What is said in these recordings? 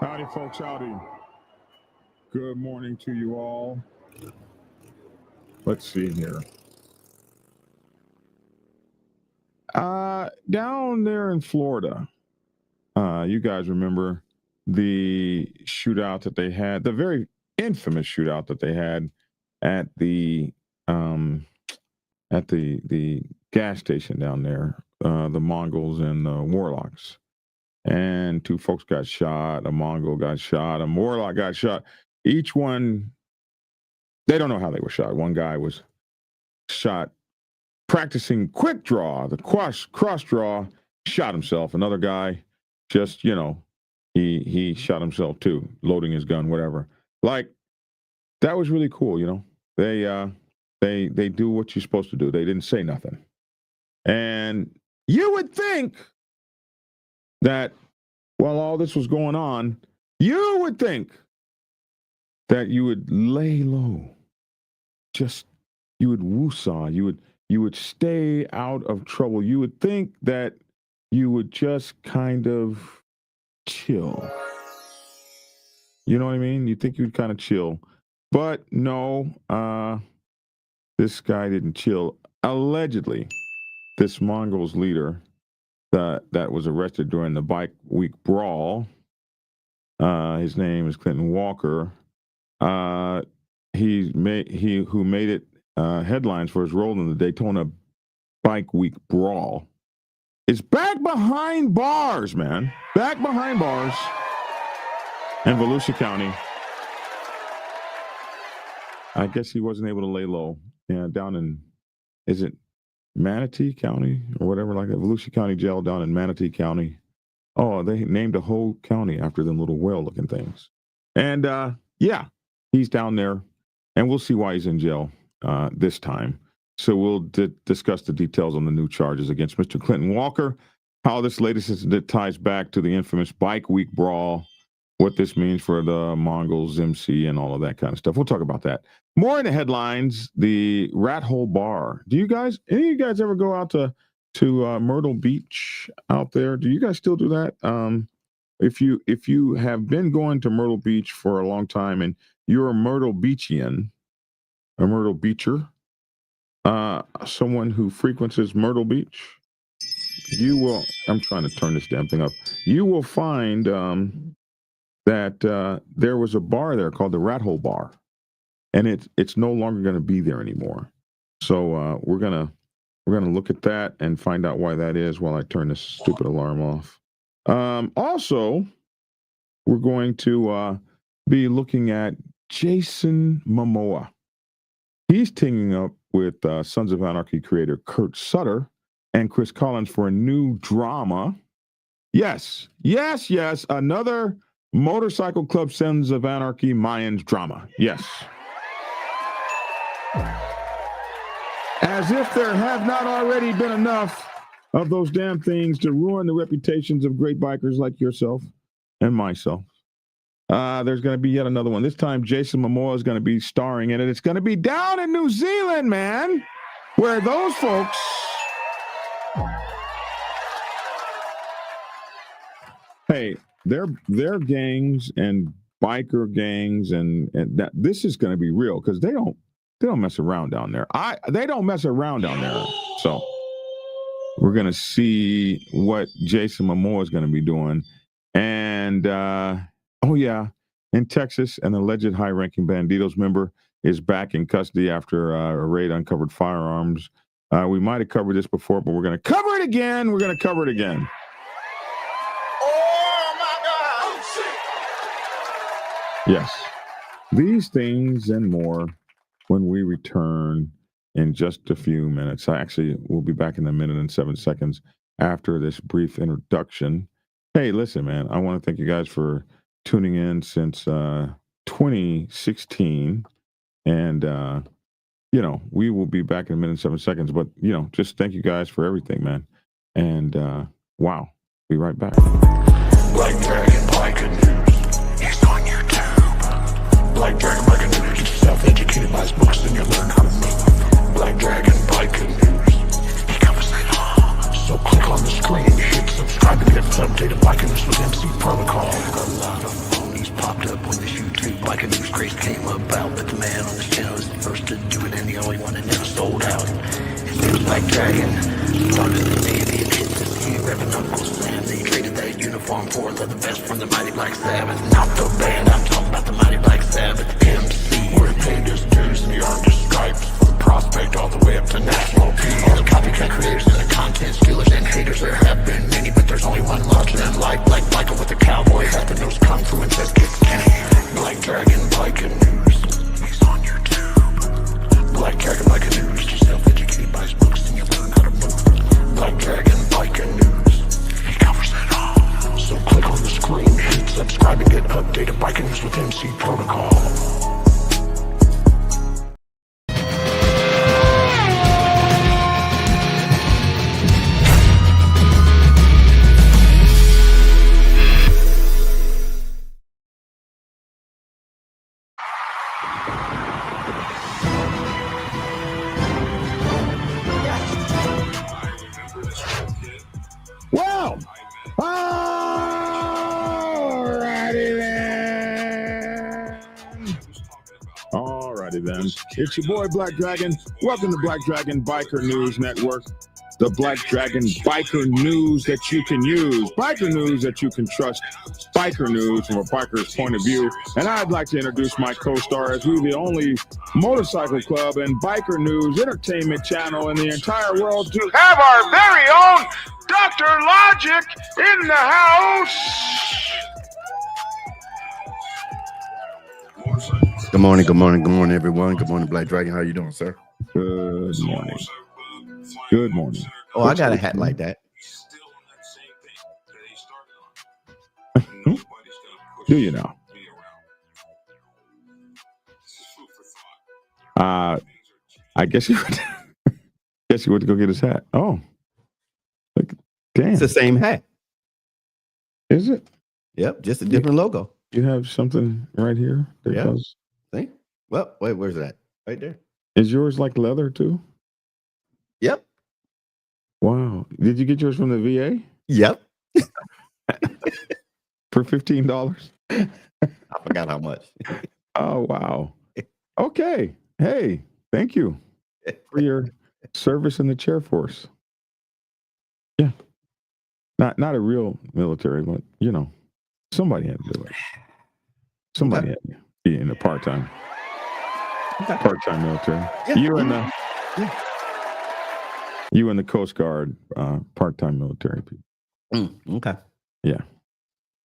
Howdy, folks. Howdy. Good morning to you all. Let's see here. Down there in Florida, you guys remember the shootout that they had, the very infamous shootout that they had at the gas station down there, the Mongols and the Warlocks. And two folks got shot, a Mongol got shot, a Warlock got shot. Each one, they don't know how they were shot. One guy was shot practicing quick draw, the cross draw, shot himself. Another guy just, he shot himself too, loading his gun, whatever. Like, that was really cool, They do what you're supposed to do. They didn't say nothing. And you would think that while all this was going on, you would think that you would lay low. Just, you would woosah. You would stay out of trouble. You would think that you would just kind of chill. You know what I mean? You think you'd kind of chill. But no, this guy didn't chill. Allegedly, this Mongols leader that was arrested during the Bike Week Brawl, his name is Clinton Walker. Who made it headlines for his role in the Daytona Bike Week Brawl, is back behind bars, man. Back behind bars in Volusia County. I guess he wasn't able to lay low. Yeah, down in, is it Manatee County or whatever like that? Volusia County Jail down in Manatee County. Oh, they named a whole county after them little whale-looking things. And yeah, he's down there, and we'll see why he's in jail this time. So we'll discuss the details on the new charges against Mr. Clinton Walker, how this latest incident ties back to the infamous Bike Week Brawl, what this means for the Mongols MC and all of that kind of stuff. We'll talk about that. More in the headlines, the Rat Hole Bar. Any of you guys ever go out to Myrtle Beach out there? Do you guys still do that? If you have been going to Myrtle Beach for a long time and you're a Myrtle Beachian, a Myrtle Beacher, someone who frequents Myrtle Beach, you will, I'm trying to turn this damn thing up. You will find that there was a bar there called the Rat Hole Bar, and it's no longer going to be there anymore. So we're gonna look at that and find out why that is while I turn this stupid alarm off. Also, we're going to be looking at Jason Momoa. He's teaming up with Sons of Anarchy creator Kurt Sutter and Chris Collins for a new drama. Yes, another Motorcycle Club Sons of Anarchy Mayans drama. Yes. As if there have not already been enough of those damn things to ruin the reputations of great bikers like yourself and myself. There's going to be yet another one. This time, Jason Momoa is going to be starring in it. It's going to be down in New Zealand, man, where those folks... Hey, they're gangs and biker gangs, and that this is going to be real because they don't mess around down there. They don't mess around down there. So we're going to see what Jason Momoa is going to be doing. And oh yeah, in Texas, an alleged high-ranking Banditos member is back in custody after a raid uncovered firearms. We might have covered this before, but we're going to cover it again. We're going to cover it again. Yes, these things and more when we return in just a few minutes. Actually, we'll be back in a minute and 7 seconds after this brief introduction. Hey, listen, man, I want to thank you guys for tuning in since 2016. And, we will be back in a minute and 7 seconds. But, just thank you guys for everything, man. And, wow, be right back. Black Dragon Bike News. He's on YouTube. Black Dragon Bike News. Get yourself educated by his books, then you'll learn how to move. Black Dragon Bike News. He covers it all. So click on the screen, hit subscribe to get updated Bike News with MC Protocol. A lot of phonies popped up when this YouTube Bike News craze came about, but the man on this channel is the first to do it and the only one that never sold out. His name's Black Dragon, started the Navy and hit the sea, repping Uncle Sam. They traded that uniform for the best from the mighty Black Sabbath. Not the band, I'm talking about the mighty Black Sabbath MC. We're paid his dues and he earned his stripes for the prospect all the way up to national peace. All the copycat creators and the content stealers and haters, there have been many, but there's only one larger than life. Like Michael with the cowboy hat that knows kung fu and says kick Kenny. Black Dragon Bike News, he's on YouTube. Black Dragon Bike News, you self-educated by his books and you learn how to move. Black Dragon Bike News, he covers it all. So click on the screen, hit subscribe and get updated Bike News with MC Protocol. Well, alrighty then. Alrighty then. It's your boy Black Dragon. Welcome to Black Dragon Biker News Network. The Black Dragon Biker News that you can use. Biker news that you can trust. Biker news from a biker's point of view. And I'd like to introduce my co-stars. We're the only motorcycle club and biker news entertainment channel in the entire world to have our very own Dr. Logic in the house. Good morning, everyone. Good morning, Black Dragon. How you doing, sir? Good morning. Good morning. Oh, I got a hat like that. Do you know? I guess you would. Guess you went to go get his hat. Oh, like, damn! It's the same hat. Is it? Yep, just a different logo. You have something right here. That Yeah. goes. See? Well, wait, where's that? Right there. Is yours like leather too? Yep. Wow! Did you get yours from the VA Yep. for $15? I forgot how much. Oh wow! Okay. Hey, thank you for your service in the chair force. Yeah. Not a real military, but you know, somebody had to do it. Somebody had to be in the part-time military. Yeah. You and the Coast Guard part-time military people. Okay. Yeah.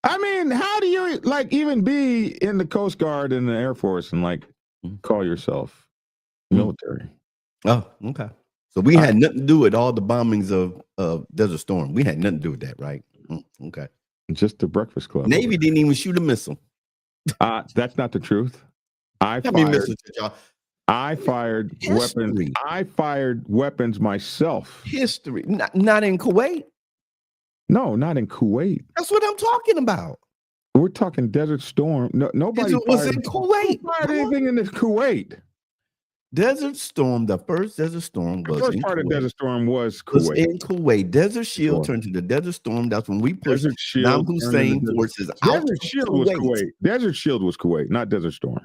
I mean, how do you like even be in the Coast Guard and the Air Force and like call yourself military? Oh, okay. So we had nothing to do with all the bombings of Desert Storm. We had nothing to do with that, right? Okay. Just the Breakfast Club. Navy didn't even shoot a missile. That's not the truth. How many missiles did y'all? I fired weapons. I fired weapons myself. History. Not in Kuwait. No, not in Kuwait. That's what I'm talking about. We're talking Desert Storm. No, nobody was in Kuwait. Fired anything in this Kuwait. Desert Storm, the first Desert Storm was the first in part Kuwait. of Desert Storm was Kuwait. Was in Kuwait. Desert Shield turned to the Desert Storm. That's when we pushed Desert Shield. Saddam Hussein forces out. Desert Shield was Kuwait. Desert Shield was Kuwait, not Desert Storm.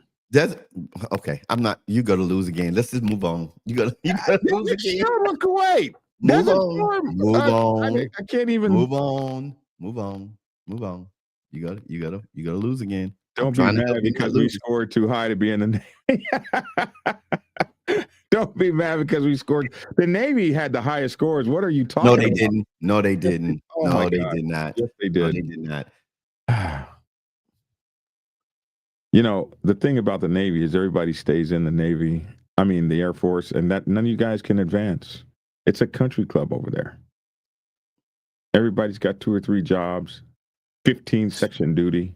Okay, I'm not. You got to lose again. Let's just move on. You got to lose Desert again. Shield was Kuwait. Move Desert on. Storm, Move on. I can't even Move on. Move on. Move on. You got to lose again. Don't be mad because we scored too high to be in the Navy. Don't be mad because we scored. The Navy had the highest scores. What are you talking about? No, they didn't. Oh no, my they God. did not. Yes, they did. No, they did not. You know, the thing about the Navy is everybody stays in the Navy. I mean, the Air Force, and that none of you guys can advance. It's a country club over there. Everybody's got 2 or 3 jobs, 15 section duty.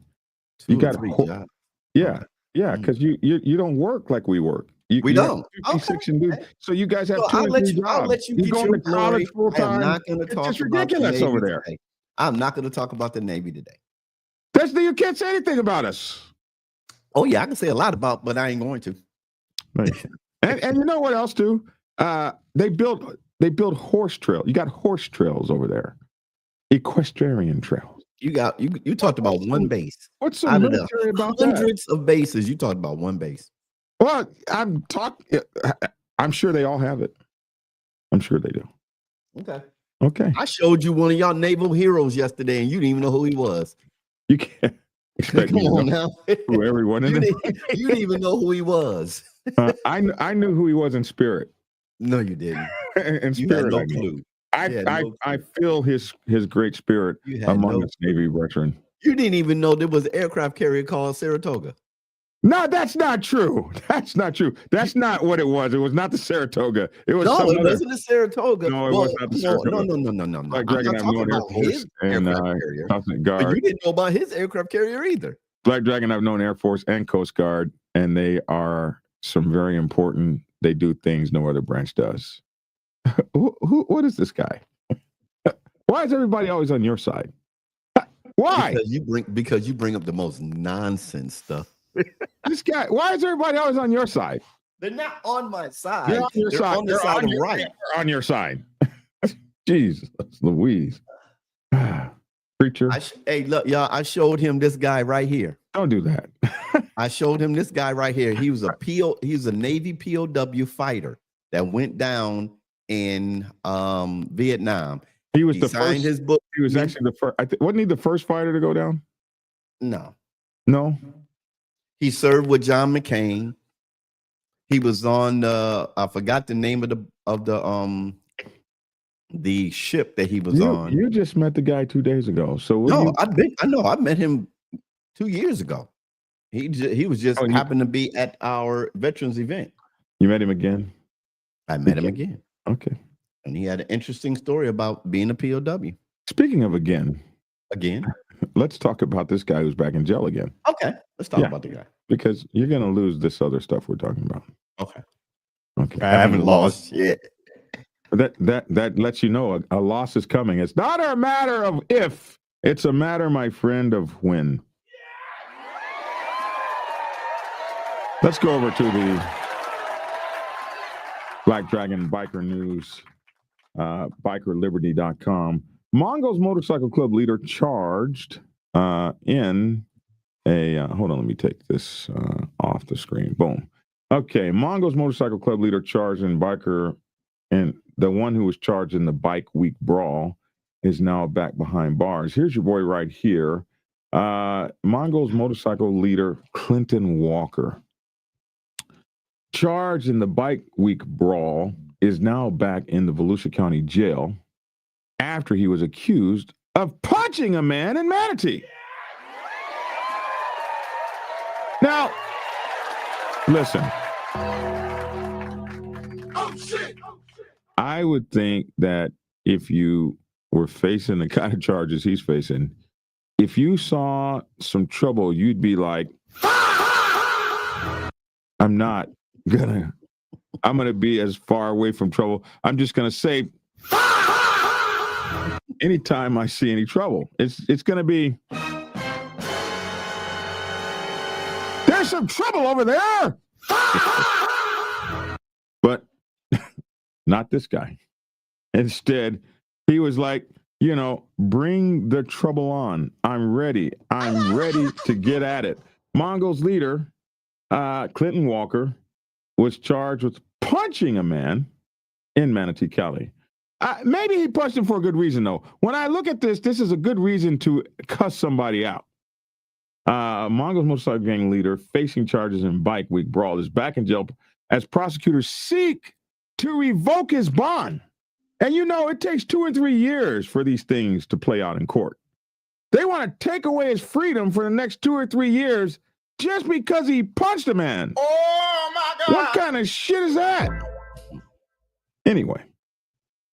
You got jobs. Yeah, yeah, because you don't work like we work. We don't. 50 section duty. So you guys have 2 or 3 jobs. I'll let you You're get going your to college full I am time. not going to talk It's about ridiculous the Navy over there. today. I'm not going to talk about the Navy today. You can't say anything about us. Oh yeah, I can say a lot about, but I ain't going to. Right. and you know what else too? They built They build horse trails. You got horse trails over there, equestrian trails. You talked about one base. What's so Out of the military about that? hundreds of bases, you talked about one base. Well, I'm sure they all have it. I'm sure they do. Okay. I showed you one of y'all naval heroes yesterday, and you didn't even know who he was. You can't expect Come me to on know now. who everyone in there. You didn't even know who he was. I knew who he was in spirit. No, you didn't. In You had spirit, no I knew. clue. I feel his great spirit You had among no us Navy veteran. You didn't even know there was an aircraft carrier called Saratoga. No, that's not true. That's not true. That's not what it was. It was not the Saratoga. It was No, some it other. wasn't a Saratoga. No, it was not the Saratoga. No. Like I'm Dragon, not I've talking known Air about Force his and aircraft carrier. Coast But Guard. you didn't know about his aircraft carrier either. Black Dragon, I've known Air Force and Coast Guard, and they are some very important. They do things no other branch does. What is this guy? Why is everybody always on your side? Why? Because you bring up the most nonsense stuff. This guy. Why is everybody always on your side? They're not on my side. They're on your side. On the side of right. They're on your side. Jesus, Louise. Preacher. Hey, look, y'all. I showed him this guy right here. Don't do that. I showed him this guy right here. He was a Navy POW fighter that went down in Vietnam. He was the signed first. His book. He was actually the first. Wasn't he the first fighter to go down? No. He served with John McCain. He was on I forgot the name of the ship that he was on. You just met the guy 2 days ago. So I met him 2 years ago. He was just happened to be at our veterans event. You met him again? I met him again. Okay. And he had an interesting story about being a POW. Speaking of again, let's talk about this guy who's back in jail again. Okay, let's talk about the guy. Because you're going to lose this other stuff we're talking about. Okay. I haven't lost yet. That lets you know a loss is coming. It's not a matter of if, it's a matter, my friend, of when. Let's go over to the Black Dragon Biker News, bikerliberty.com. Mongols Motorcycle Club leader charged in a, hold on, let me take this off the screen. Boom. Okay, Mongols Motorcycle Club leader charged in biker, and the one who was charged in the Bike Week brawl is now back behind bars. Here's your boy right here. Mongols Motorcycle leader Clinton Walker, charged in the Bike Week brawl, is now back in the Volusia County Jail after he was accused of punching a man in Manatee. Now, listen. I would think that if you were facing the kind of charges he's facing, if you saw some trouble, you'd be like, I'm gonna be as far away from trouble. I'm just gonna say, anytime I see any trouble, it's gonna be, there's some trouble over there. But not this guy. Instead, he was like, bring the trouble on. I'm ready. I'm ready to get at it. Mongols leader, Clinton Walker, was charged with punching a man in Manatee County. Maybe he punched him for a good reason, though. When I look at this is a good reason to cuss somebody out. Mongols Motorcycle Gang leader facing charges in Bike Week brawl is back in jail as prosecutors seek to revoke his bond. And it takes 2 or 3 years for these things to play out in court. They want to take away his freedom for the next 2 or 3 years just because he punched a man. Oh, my God. What kind of shit is that? Anyway,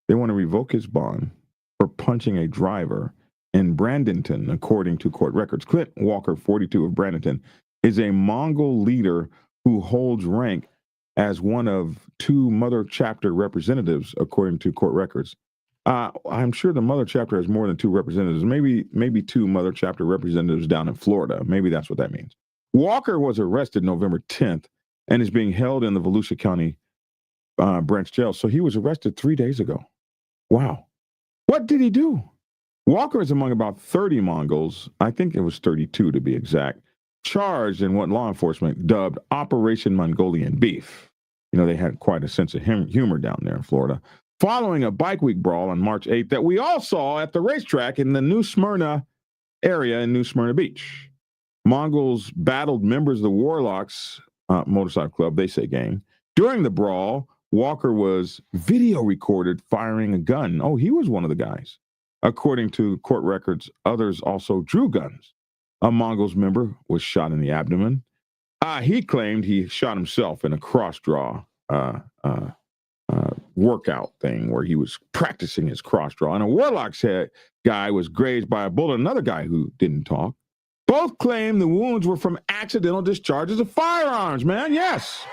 they want to revoke his bond for punching a driver in Bradenton, according to court records. Clint Walker, 42 of Bradenton, is a Mongol leader who holds rank as one of 2 mother chapter representatives, according to court records. I'm sure the mother chapter has more than 2 representatives, maybe 2 mother chapter representatives down in Florida. Maybe that's what that means. Walker was arrested November 10th and is being held in the Volusia County Branch Jail. So he was arrested 3 days ago. Wow. What did he do? Walker is among about 30 Mongols, I think it was 32 to be exact, charged in what law enforcement dubbed Operation Mongolian Beef. You know, they had quite a sense of humor down there in Florida. Following a bike week brawl on March 8th that we all saw at the racetrack in the New Smyrna area in New Smyrna Beach. Mongols battled members of the Warlocks Motorcycle Club, they say gang. During the brawl, Walker was video recorded firing a gun. Oh, he was one of the guys. According to court records, others also drew guns. A Mongols member was shot in the abdomen. He claimed he shot himself in a cross-draw workout thing where he was practicing his cross-draw. And a Warlock's head guy was grazed by a bullet, another guy who didn't talk. Both claim the wounds were from accidental discharges of firearms, man. Yes.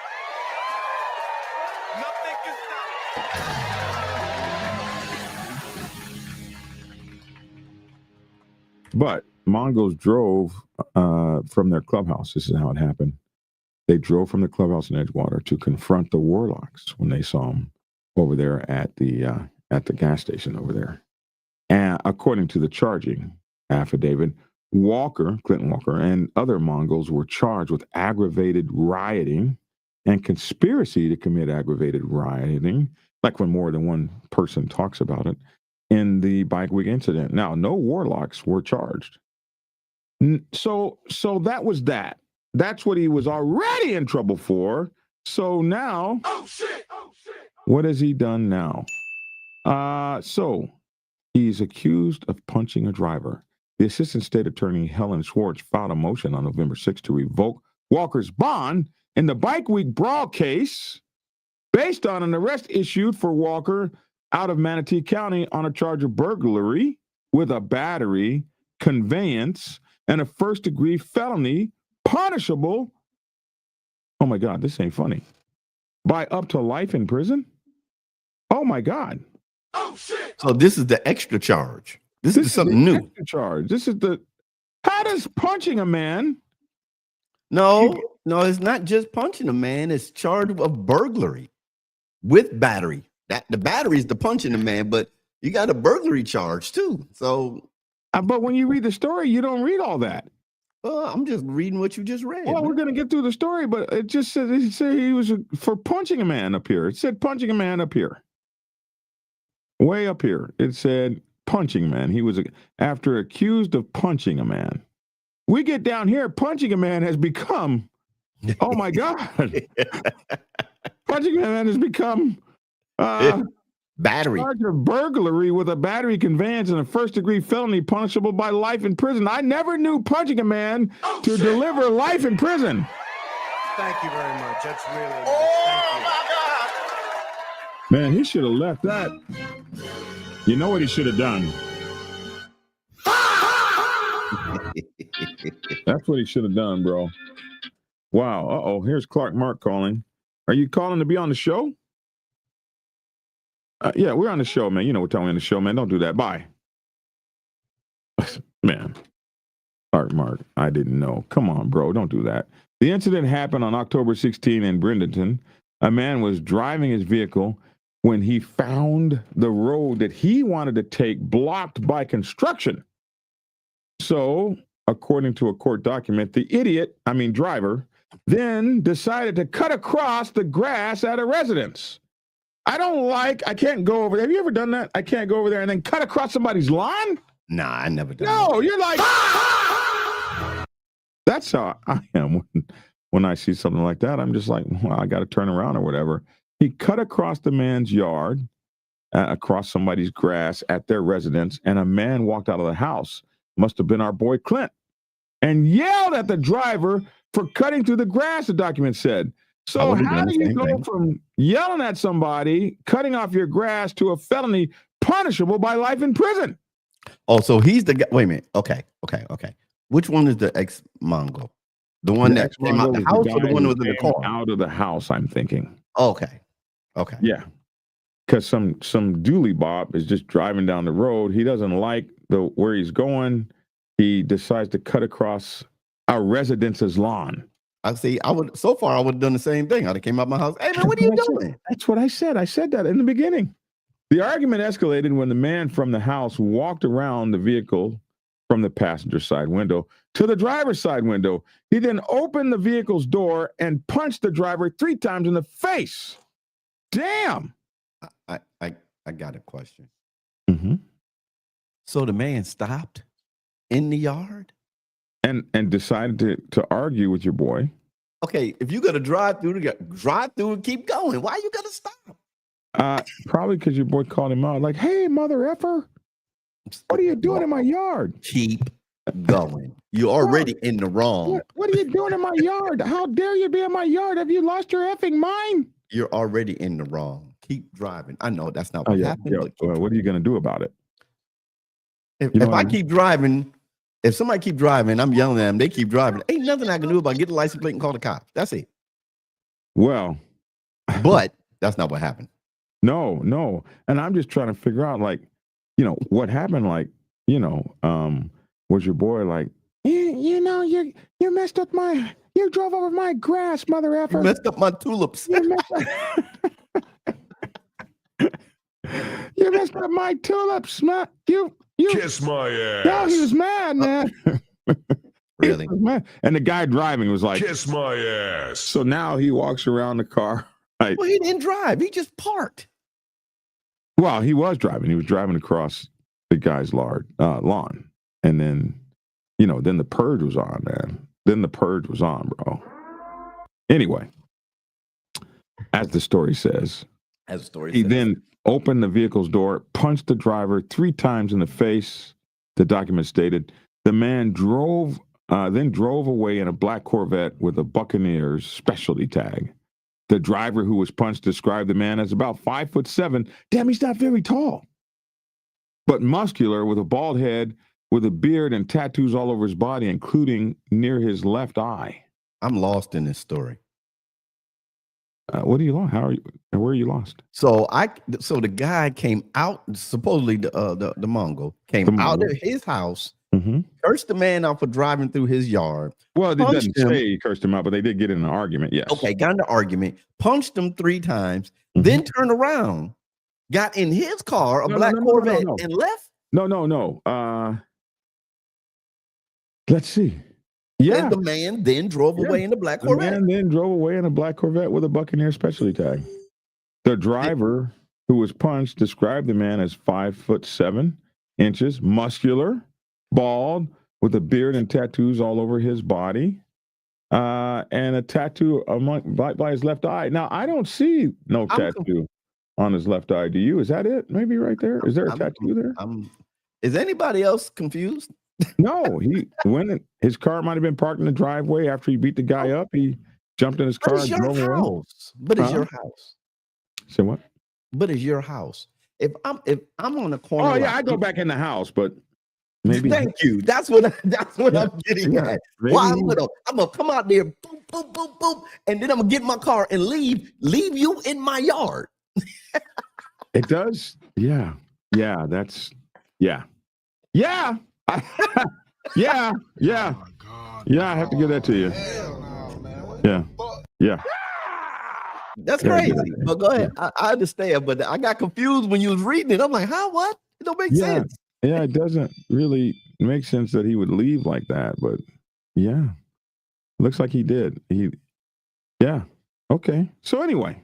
But Mongols drove from their clubhouse. This is how it happened. They drove from the clubhouse in Edgewater to confront the Warlocks when they saw them over there at the gas station over there. And according to the charging affidavit, Clinton Walker, and other Mongols were charged with aggravated rioting and conspiracy to commit aggravated rioting, like when more than one person talks about it, in the bike week incident. Now, no Warlocks were charged. So that was that. That's what he was already in trouble for. So now, what has he done now? So he's accused of punching a driver. The Assistant State Attorney Helen Schwartz filed a motion on November 6th to revoke Walker's bond in the bike week brawl case based on an arrest issued for Walker out of Manatee County on a charge of burglary with a battery, conveyance, and a first-degree felony punishable, oh my God, this ain't funny, by up to life in prison? Oh my God. Oh shit. So this is the extra charge. This is something new. Extra charge. This is how does punching a man? No, it's not just punching a man. It's charged of burglary with battery. The battery is the punching a man, but you got a burglary charge too. So, but when you read the story, you don't read all that. I'm just reading what you just read. Well, we're going to get through the story, but it just said he was for punching a man up here. It said punching a man up here. Way up here. It said punching man. He was after accused of punching a man. We get down here, punching a man has become, oh my God. Punching a man has become battery. Charge of burglary with a battery, conveyance, and a first-degree felony punishable by life in prison. I never knew punching a man to deliver life in prison. Thank you very much. That's really nice. Thank you. Man, he should have left that. You know what he should have done? That's what he should have done, bro. Wow. Uh-oh. Here's Clark Mark calling. Are you calling to be on the show? Yeah, we're on the show, man. You know what time we're on the show, man. Don't do that. Bye. Man. Clark Mark, I didn't know. Come on, bro. Don't do that. The incident happened on October 16 in Bradenton. A man was driving his vehicle when he found the road that he wanted to take blocked by construction. So, according to a court document, the driver, then decided to cut across the grass at a residence. I can't go over there. Have you ever done that? I can't go over there and then cut across somebody's lawn? Nah, I never done No, that. you're like, that's how I am when I see something like that. I'm just like, well, I got to turn around or whatever. He cut across the man's yard, across somebody's grass at their residence, and a man walked out of the house. Must have been our boy Clint, and yelled at the driver for cutting through the grass, the document said. So how do you go from yelling at somebody, cutting off your grass, to a felony punishable by life in prison? Oh, so he's the guy. Wait a minute. Okay. Which one is the ex-Mongol? The one that came out the house, or the one that was in the car? Out of the house, I'm thinking. Okay. Yeah. Because some dooley bob is just driving down the road. He doesn't like where he's going. He decides to cut across our residence's lawn. I see. I would have done the same thing. I'd have came out my house. Hey man, what are you doing? That's what I said. I said that in the beginning. The argument escalated when the man from the house walked around the vehicle from the passenger side window to the driver's side window. He then opened the vehicle's door and punched the driver 3 times in the face. Damn. I got a question. Mm-hmm. So the man stopped in the yard and decided to argue with your boy. Okay, if you got to drive through and keep going. Why you gotta stop? Probably because your boy called him out, like, "Hey, mother effer, what are you doing in my yard?" Keep going. You're already in the wrong. What are you doing in my yard? How dare you be in my yard? Have you lost your effing mind? You're already in the wrong. Keep driving. I know that's not what happened. Yeah. What are you going to do about it? If I keep driving, if somebody keep driving, I'm yelling at them, they keep driving. Ain't nothing I can do about get the license plate and call the cops. That's it. Well, but that's not what happened. No. And I'm just trying to figure out, like, what happened, like, was your boy like, you messed up you drove over my grass, mother effer. You messed up my tulips. You messed up my tulips, man. You kiss my ass. No, he was mad, man. Really? Mad. And the guy driving was like, kiss my ass. So now he walks around the car. Like, well, he didn't drive. He just parked. Well, he was driving. He was driving across the guy's lawn. And then, then the purge was on, man. Then the purge was on, bro. Anyway, as the story says, he then opened the vehicle's door, punched the driver 3 times in the face. The document stated the man then drove away in a black Corvette with a Buccaneers specialty tag. The driver who was punched described the man as about 5'7". Damn, he's not very tall, but muscular, with a bald head, with a beard and tattoos all over his body, including near his left eye. I'm lost in this story. What are you lost? Where are you lost? So the guy came out, supposedly the Mongol came out of his house, cursed the man out for driving through his yard. Well, it doesn't say he cursed him out, but they did get in an argument. Yes. Okay, got in an argument, punched him 3 times, then turned around, got in his car, a black Corvette, and left. No. Let's see. Yeah. And the man then drove away in the black Corvette. The man then drove away in a black Corvette with a Buccaneer specialty tag. The driver who was punched described the man as 5'7", muscular, bald, with a beard and tattoos all over his body, and a tattoo by his left eye. Now, I don't see no tattoo on his left eye. Do you? Is that it? Maybe right there. Is there a tattoo there? Is anybody else confused? No, his car might have been parked in the driveway after he beat the guy up. He jumped in his car and drove away. But it's your house. Say what? But it's your house. If I'm on the corner. Oh yeah, I go back in the house, but maybe. Thank you. That's what I'm getting at. Why I'm gonna come out there, boom, boom, boom, boom, and then I'm gonna get in my car and leave you in my yard. It does. Yeah. That's yeah. Yeah. Yeah. I have to give that to you. Yeah. That's crazy. But go ahead. I understand, but I got confused when you was reading it. I'm like, how? What? It don't make sense. Yeah, it doesn't really make sense that he would leave like that, but yeah. Looks like he did. Yeah. Okay. So anyway,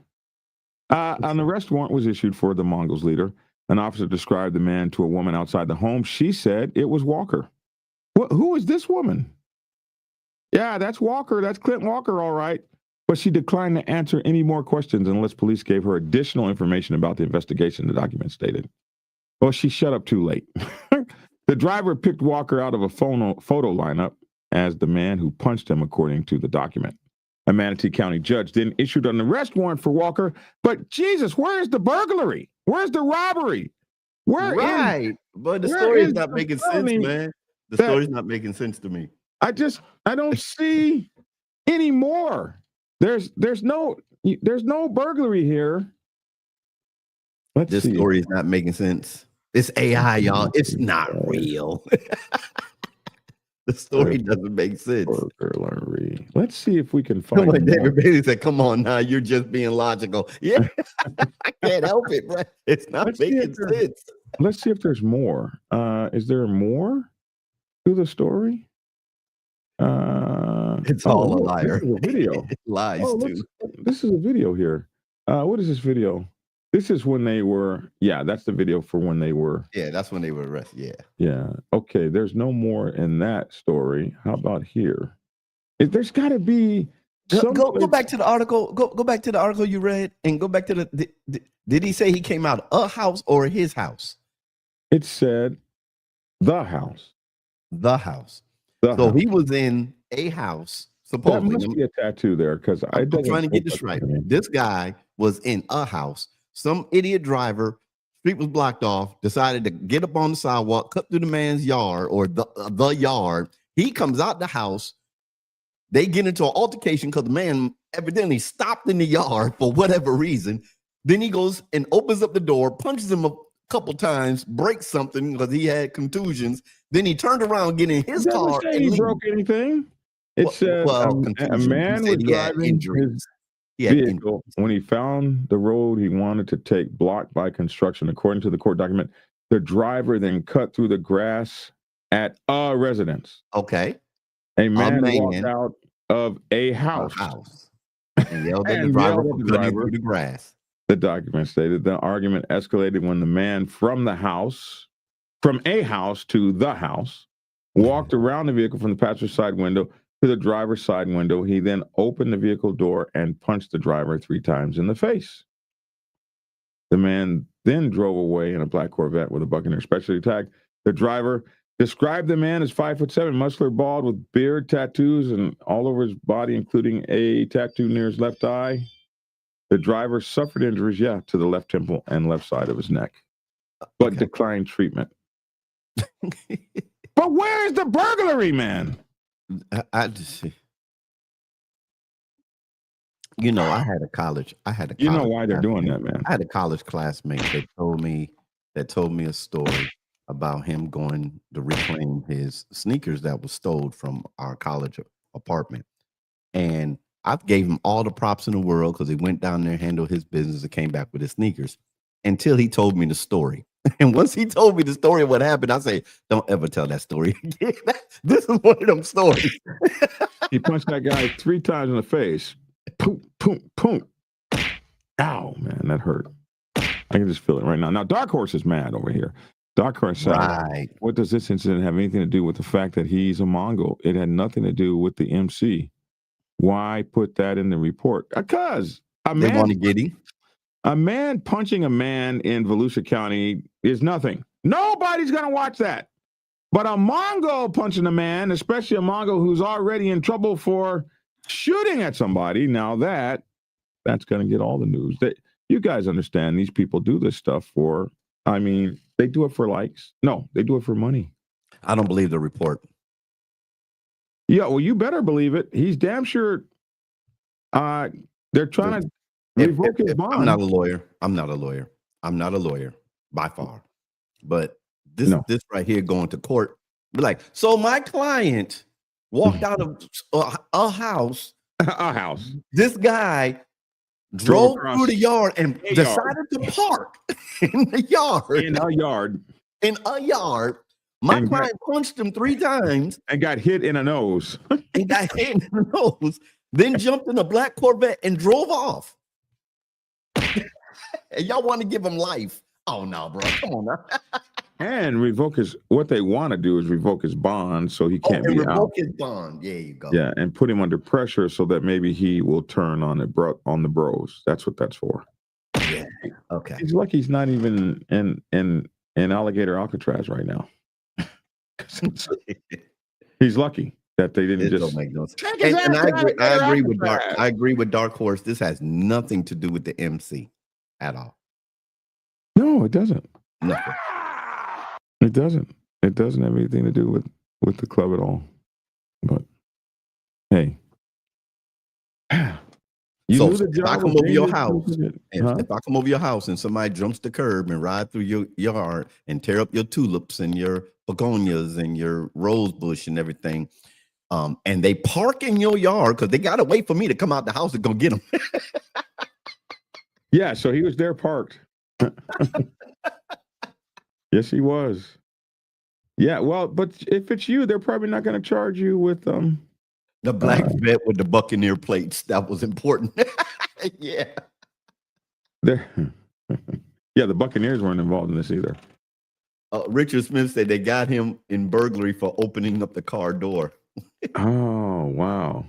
an arrest warrant was issued for the Mongols leader. An officer described the man to a woman outside the home. She said it was Walker. Who is this woman? Yeah, that's Walker. That's Clint Walker, all right. But she declined to answer any more questions unless police gave her additional information about the investigation, the document stated. Well, she shut up too late. The driver picked Walker out of a photo lineup as the man who punched him, according to the document. A Manatee County judge then issued an arrest warrant for Walker. But Jesus, where is the burglary? Where's the robbery? But the story is not making sense, man. The story's not making sense to me. I don't see any more. There's no burglary here. This story is not making sense. It's AI, y'all. It's not real. The story doesn't make sense. Burglary. Let's see if we can Come find on, more. David Bailey said, "Come on now, you're just being logical." Yeah, I can't help it, bro. It's not Let's see if making sense. Let's see if there's more. Is there more to the story? It's all a look, liar. This is a video. It lies too. This is a video here. What is this video? This is when they were. Yeah, that's the video for when they were. Yeah, that's when they were arrested. Yeah. Yeah. Okay. There's no more in that story. How about here? There's got to be. Go back to the article. Go back to the article you read, and go back to the. Did he say he came out of a house or his house? It said the house. The house. The So house. he was in a house. That Supposedly, must be a tattoo there because I'm trying to get this right. This guy was in a house. Some idiot driver, street was blocked off, decided to get up on the sidewalk, cut through the man's yard or the yard. He comes out the house. They get into an altercation because the man evidently stopped in the yard for whatever reason. Then he goes and opens up the door, punches him a couple times, breaks something because he had contusions. Then he turned around, get in his car. Say he broke anything. It said a man was driving his vehicle when he found the road he wanted to take blocked by construction. According to the court document, the driver then cut through the grass at a residence. Okay. A man walked out of a house. And yelled at the driver for cutting through the grass. The document stated the argument escalated when the man from a house to the house, walked around the vehicle from the passenger side window to the driver's side window. He then opened the vehicle door and punched the driver 3 times in the face. The man then drove away in a black Corvette with a Buccaneer specialty tag. The driver described the man as 5'7", muscular, bald, with beard, tattoos, and all over his body, including a tattoo near his left eye. The driver suffered injuries, to the left temple and left side of his neck, but declined treatment. But where's the burglary, man? I just, I had a college. You know why they're doing that, man? I had a college classmate that told me a story about him going to reclaim his sneakers that was stolen from our college apartment. And I gave him all the props in the world because he went down there, handled his business, and came back with his sneakers until he told me the story. And once he told me the story of what happened, I say, don't ever tell that story again. This is one of them stories. He punched that guy 3 times in the face. Poom, poom, poom. Ow, man, that hurt. I can just feel it right now. Now, Dark Horse is mad over here. Dark Horse said, right. What does this incident have anything to do with the fact that he's a Mongol? It had nothing to do with the MC. Why put that in the report? Because a man punching a man in Volusia County is nothing. Nobody's going to watch that. But a Mongol punching a man, especially a Mongol who's already in trouble for shooting at somebody, now that's going to get all the news. You guys understand these people do this stuff they do it for likes. No, they do it for money. I don't believe the report. Yeah, well, you better believe it. He's damn sure. They're trying to revoke his bond. I'm not a lawyer by far. But this right here going to court, be like, so my client walked out of a house. A house. This guy drove through the yard and decided to park in the yard. In a yard. My client punched him 3 times. And got hit in the nose. Then jumped in a black Corvette and drove off. And y'all want to give him life. Oh, no, bro. Come on now. And what they want to do is revoke his bond so he can't be out. Revoke his bond. There you go. Yeah, and put him under pressure so that maybe he will turn on the bros. That's what that's for. Yeah. Okay. He's lucky he's not even in Alligator Alcatraz right now. He's lucky that they didn't just make no sense. And I agree with Dark Horse. This has nothing to do with the MC at all. No, it doesn't. Nothing. It doesn't. It doesn't have anything to do with the club at all. But hey, You So knew the if I job come was over your dangerous, house, you did it, if, huh? if I come over your house and somebody jumps the curb and ride through your yard and tear up your tulips and your begonias and your rose bush and everything, and they park in your yard because they gotta wait for me to come out the house to go get them. Yeah, so he was there parked. Yes, he was. Yeah, well, but if it's you, they're probably not going to charge you with The black vet with the Buccaneer plates, that was important. Yeah. they're yeah, the Buccaneers weren't involved in this either. Richard Smith said they got him in burglary for opening up the car door. Oh, wow.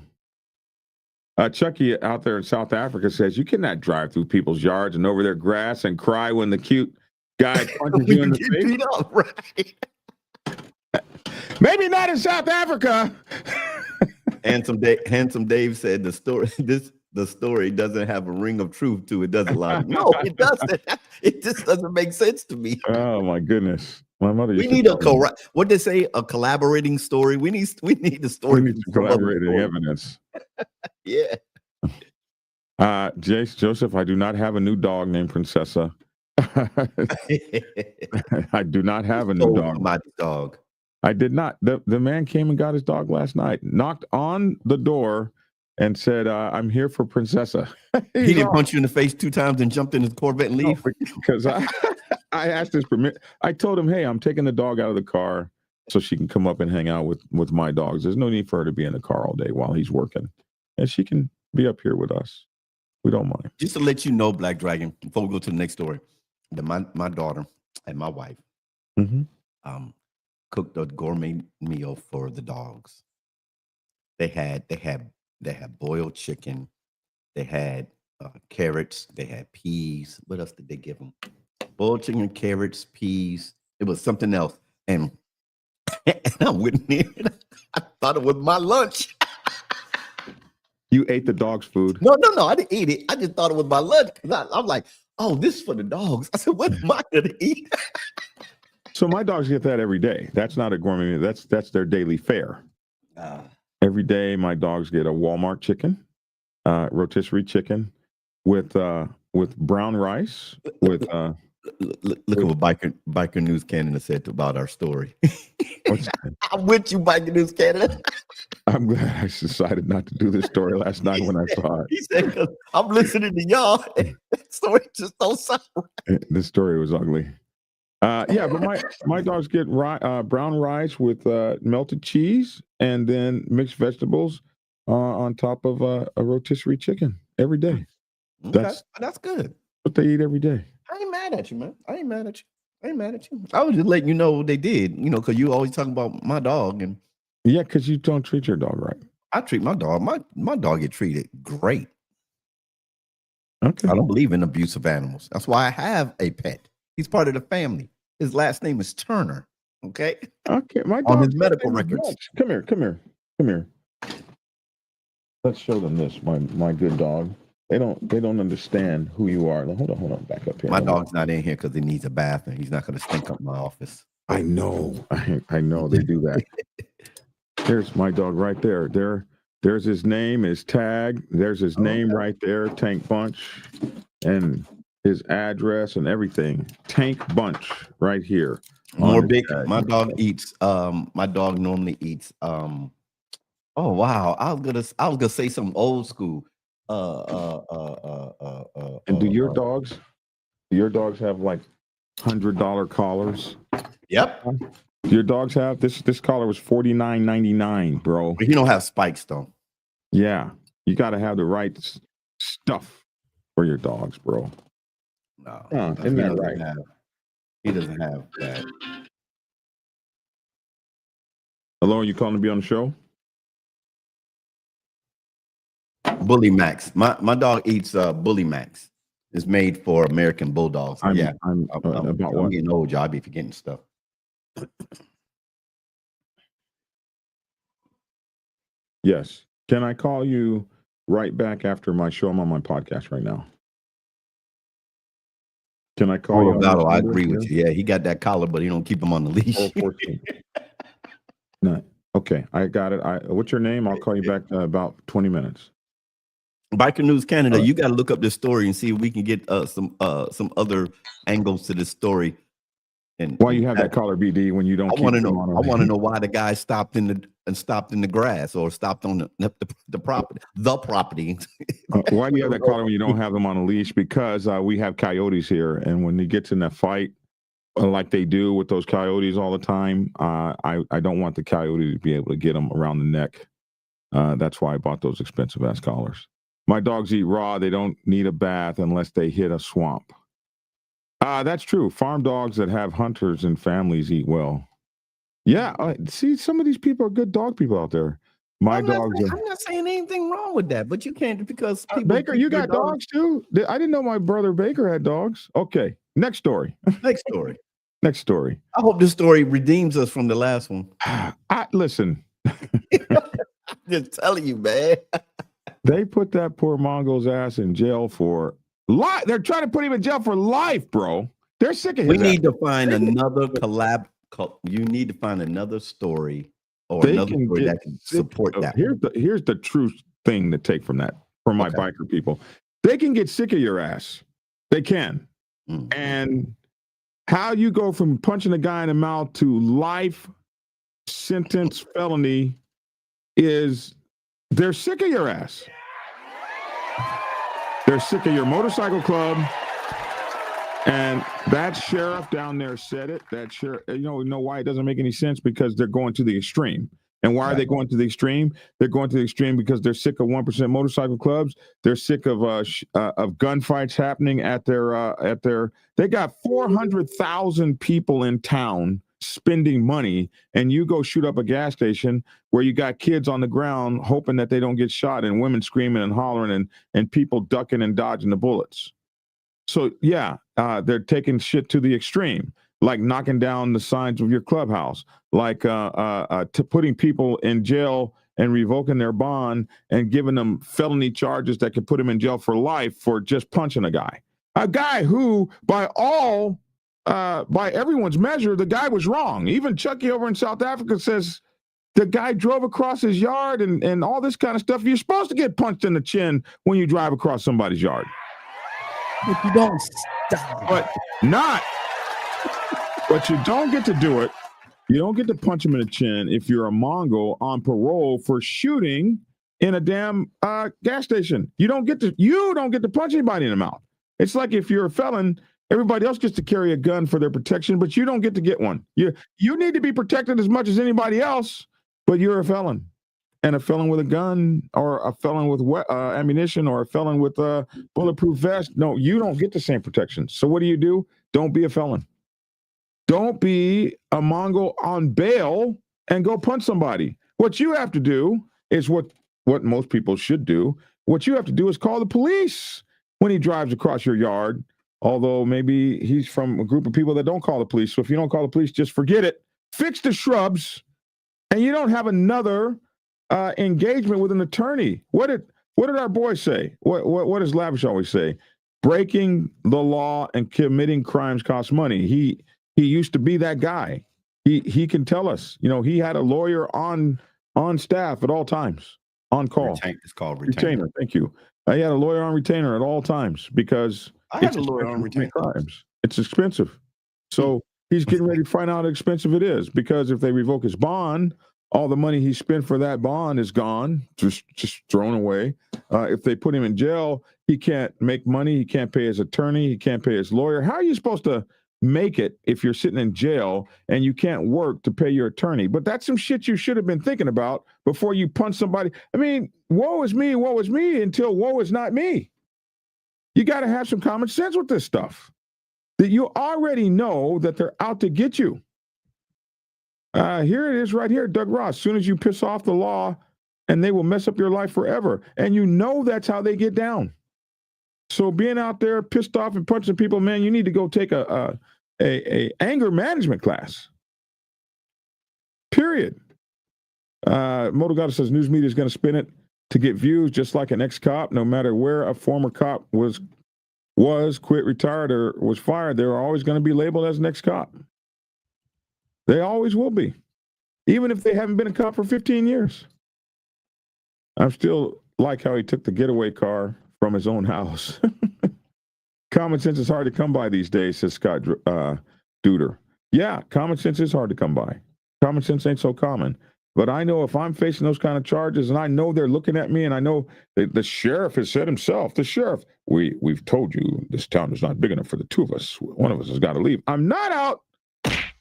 Chucky out there in South Africa says you cannot drive through people's yards and over their grass and cry when the cute guy punches you in the face. Beat up, right? Maybe not in South Africa. Handsome Dave said the story doesn't have a ring of truth to it, does it, Lonnie? No, it doesn't. It just doesn't make sense to me. Oh my goodness. My mother used We need to tell me, what they say, a collaborating story. We need the story. we need some collaborating evidence. Yeah. Jace Joseph, I do not have a new dog named Princessa. I do not have a new dog. My dog. I did not. The man came and got his dog last night, knocked on the door and said, I'm here for Princessa. He didn't punch you in the face 2 times and jumped in his Corvette and leave? Because I asked his permit. I told him, hey, I'm taking the dog out of the car so she can come up and hang out with my dogs. There's no need for her to be in the car all day while he's working. And she can be up here with us. We don't mind. Just to let you know, Black Dragon, before we go to the next story, that my daughter and my wife cooked a gourmet meal for the dogs. They had boiled chicken. They had carrots. They had peas. What else did they give them? Boiled chicken, carrots, peas. It was something else. And I went near it. I thought it was my lunch. You ate the dog's food? No, I didn't eat it. I just thought it was my lunch. I'm like, oh, this is for the dogs. I said, what am I going to eat? So my dogs get that every day. That's not a gourmet meal. That's their daily fare. Every day, my dogs get a Walmart chicken, rotisserie chicken, with brown rice. Look at what Biker News Canada said about our story. I'm with you, Biker News Canada. I'm glad I decided not to do this story last night when I saw it. He said, 'cause I'm listening to y'all. And that story just don't sound right. This story was ugly. Yeah, but my dogs get brown rice with melted cheese and then mixed vegetables on top of a rotisserie chicken every day. Okay, that's good. What they eat every day. I ain't mad at you, man. I ain't mad at you. I was just letting you know what they did, because you always talking about my dog. And yeah, because you don't treat your dog right. I treat my dog. My dog get treated great. Okay. I don't believe in abusive animals. That's why I have a pet. He's part of the family. His last name is Turner. Okay. Okay. My on dog his medical records. Come here. Let's show them this. My good dog. They don't understand who you are. Hold on. Back up here. My dog's not in here because he needs a bath and he's not going to stink up my office. I know. I know they do that. There's my dog right there. There's his name, his tag. There's his name right there, Tank Bunch, and his address and everything. Tank Bunch right here. More big. My dog eats. My dog normally eats. Oh wow! I was gonna say some old school. And do your dogs? Do your dogs have like $100 collars? Yep. Your dogs have this collar was $49.99, bro. But you don't have spikes though. Yeah, you got to have the right stuff for your dogs, bro. No, isn't that right? He doesn't have that. Hello, are you calling to be on the show? Bully Max. My dog eats Bully Max. It's made for American Bulldogs. I'm I'm getting old, y'all. I be forgetting stuff. Yes. Can I call you right back after my show? I'm on my podcast right now. Can I call you? Battle, I agree with you. Yeah, he got that collar, but he don't keep him on the leash. 414. No. Okay, I got it. What's your name? I'll call you back about 20 minutes. Biker News Canada, you got to look up this story and see if we can get some other angles to this story. And why you have that caller BD when you don't? I want to know. I want to know why the guy stopped in the grass or stopped on the property. The property. Why do you have that caller when you don't have them on a leash? Because we have coyotes here, and when he gets in that fight, like they do with those coyotes all the time, I don't want the coyote to be able to get them around the neck. That's why I bought those expensive ass collars. My dogs eat raw. They don't need a bath unless they hit a swamp. That's true. Farm dogs that have hunters and families eat well. Yeah. See, some of these people are good dog people out there. I'm not saying anything wrong with that, but you can't because people. Baker, you got dogs too? I didn't know my brother Baker had dogs. Okay. Next story. Next story. Next story. I hope this story redeems us from the last one. Listen. Just telling you, man. They put that poor Mongol's ass in jail for life. They're trying to put him in jail for life, bro. They're sick of his We need to find another collab. You need to find another story or another story that can support that. Here's the true thing to take from that, from my biker people. They can get sick of your ass. They can. Mm-hmm. And how you go from punching a guy in the mouth to life sentence felony is they're sick of your ass. They're sick of your motorcycle club. And that sheriff down there said it. That sheriff, you know why it doesn't make any sense? Because they're going to the extreme. And why are they going to the extreme? They're going to the extreme because they're sick of 1% motorcycle clubs. They're sick of gunfights happening at their. They got 400,000 people in town spending money, and you go shoot up a gas station where you got kids on the ground hoping that they don't get shot, and women screaming and hollering, and people ducking and dodging the bullets. So yeah, they're taking shit to the extreme, like knocking down the signs of your clubhouse, like putting people in jail and revoking their bond and giving them felony charges that could put them in jail for life for just punching a guy who, by everyone's measure, the guy was wrong. Even Chucky over in South Africa says the guy drove across his yard and all this kind of stuff. You're supposed to get punched in the chin when you drive across somebody's yard. But you don't stop. But you don't get to do it. You don't get to punch him in the chin if you're a Mongol on parole for shooting in a damn gas station. You don't get to punch anybody in the mouth. It's like if you're a felon, everybody else gets to carry a gun for their protection, but you don't get to get one. You need to be protected as much as anybody else, but you're a felon. And a felon with a gun, or a felon with ammunition, or a felon with a bulletproof vest, no, you don't get the same protection. So what do? Don't be a felon. Don't be a Mongol on bail and go punch somebody. What you have to do is what most people should do. What you have to do is call the police when he drives across your yard. Although maybe he's from a group of people that don't call the police. So if you don't call the police, just forget it. Fix the shrubs, and you don't have another engagement with an attorney. What did our boy say? What does Lavish always say? Breaking the law and committing crimes costs money. He used to be that guy. He can tell us. He had a lawyer on staff at all times, on call. It's called retainer. Thank you. He had a lawyer on retainer at all times because I had a lawyer on retainer. Crimes. It's expensive. So he's getting ready to find out how expensive it is, because if they revoke his bond, all the money he spent for that bond is gone, just thrown away. If they put him in jail, he can't make money. He can't pay his attorney. He can't pay his lawyer. How are you supposed to make it if you're sitting in jail and you can't work to pay your attorney? But that's some shit you should have been thinking about before you punch somebody. I mean, woe is me until woe is not me. You got to have some common sense with this stuff. That you already know that they're out to get you. Here it is right here, Doug Ross. As soon as you piss off the law, and they will mess up your life forever. And you know that's how they get down. So being out there pissed off and punching people, man, you need to go take a anger management class. Period. Motogata says news media is going to spin it to get views, just like an ex-cop. No matter where a former cop was quit, retired, or was fired, they're always going to be labeled as an ex-cop. They always will be, even if they haven't been a cop for 15 years. I'm still like how he took the getaway car from his own house. Common sense is hard to come by these days, says Scott Duder. Yeah, common sense is hard to come by. Common sense ain't so common. But I know if I'm facing those kind of charges and I know they're looking at me and I know the sheriff has said himself, the sheriff, we've told you this town is not big enough for the two of us. One of us has got to leave. I'm not out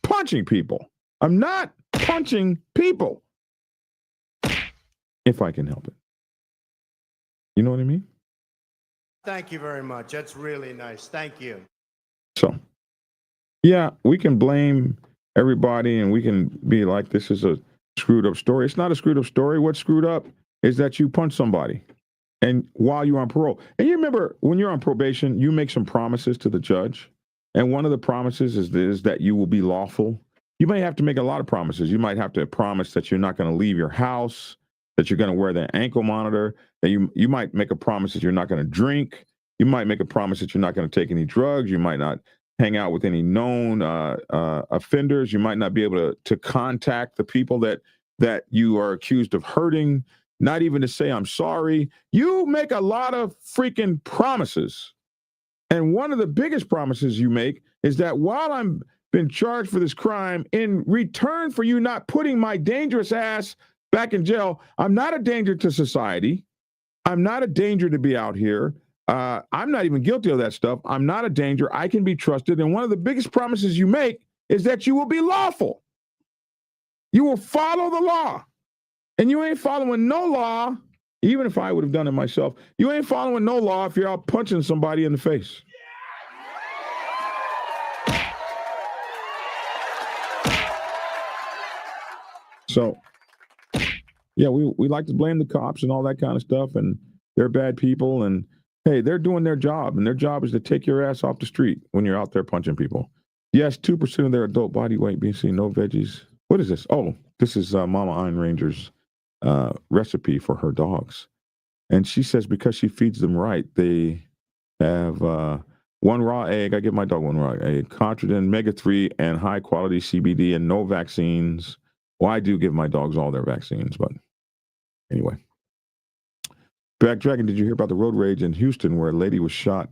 punching people. I'm not punching people if I can help it. You know what I mean? Thank you very much. That's really nice. Thank you. So, yeah, we can blame everybody and we can be like, this is a screwed up story. It's not a screwed up story. What's screwed up is that you punch somebody and while you're on parole. And you remember when you're on probation, you make some promises to the judge. And one of the promises is that you will be lawful. You may have to make a lot of promises. You might have to promise that you're not going to leave your house, that you're going to wear the ankle monitor, that you might make a promise that you're not going to drink. You might make a promise that you're not going to take any drugs. You might not hang out with any known offenders. You might not be able to contact the people that you are accused of hurting, not even to say, I'm sorry. You make a lot of freaking promises. And one of the biggest promises you make is that while I'm been charged for this crime, in return for you not putting my dangerous ass back in jail, I'm not a danger to society. I'm not a danger to be out here. I'm not even guilty of that stuff. I'm not a danger. I can be trusted. And one of the biggest promises you make is that you will be lawful. You will follow the law. And you ain't following no law, even if I would have done it myself. You ain't following no law if you're out punching somebody in the face. So, yeah, we like to blame the cops and all that kind of stuff, and they're bad people, and hey, they're doing their job, and their job is to take your ass off the street when you're out there punching people. Yes, 2% of their adult body weight being seen, no veggies. What is this? Oh, this is Mama Ayn Ranger's recipe for her dogs. And she says because she feeds them right, they have one raw egg. I give my dog one raw egg, contrin, omega-3, and high-quality CBD, and no vaccines. Well, I do give my dogs all their vaccines, but anyway. Black Dragon, did you hear about the road rage in Houston where a lady was shot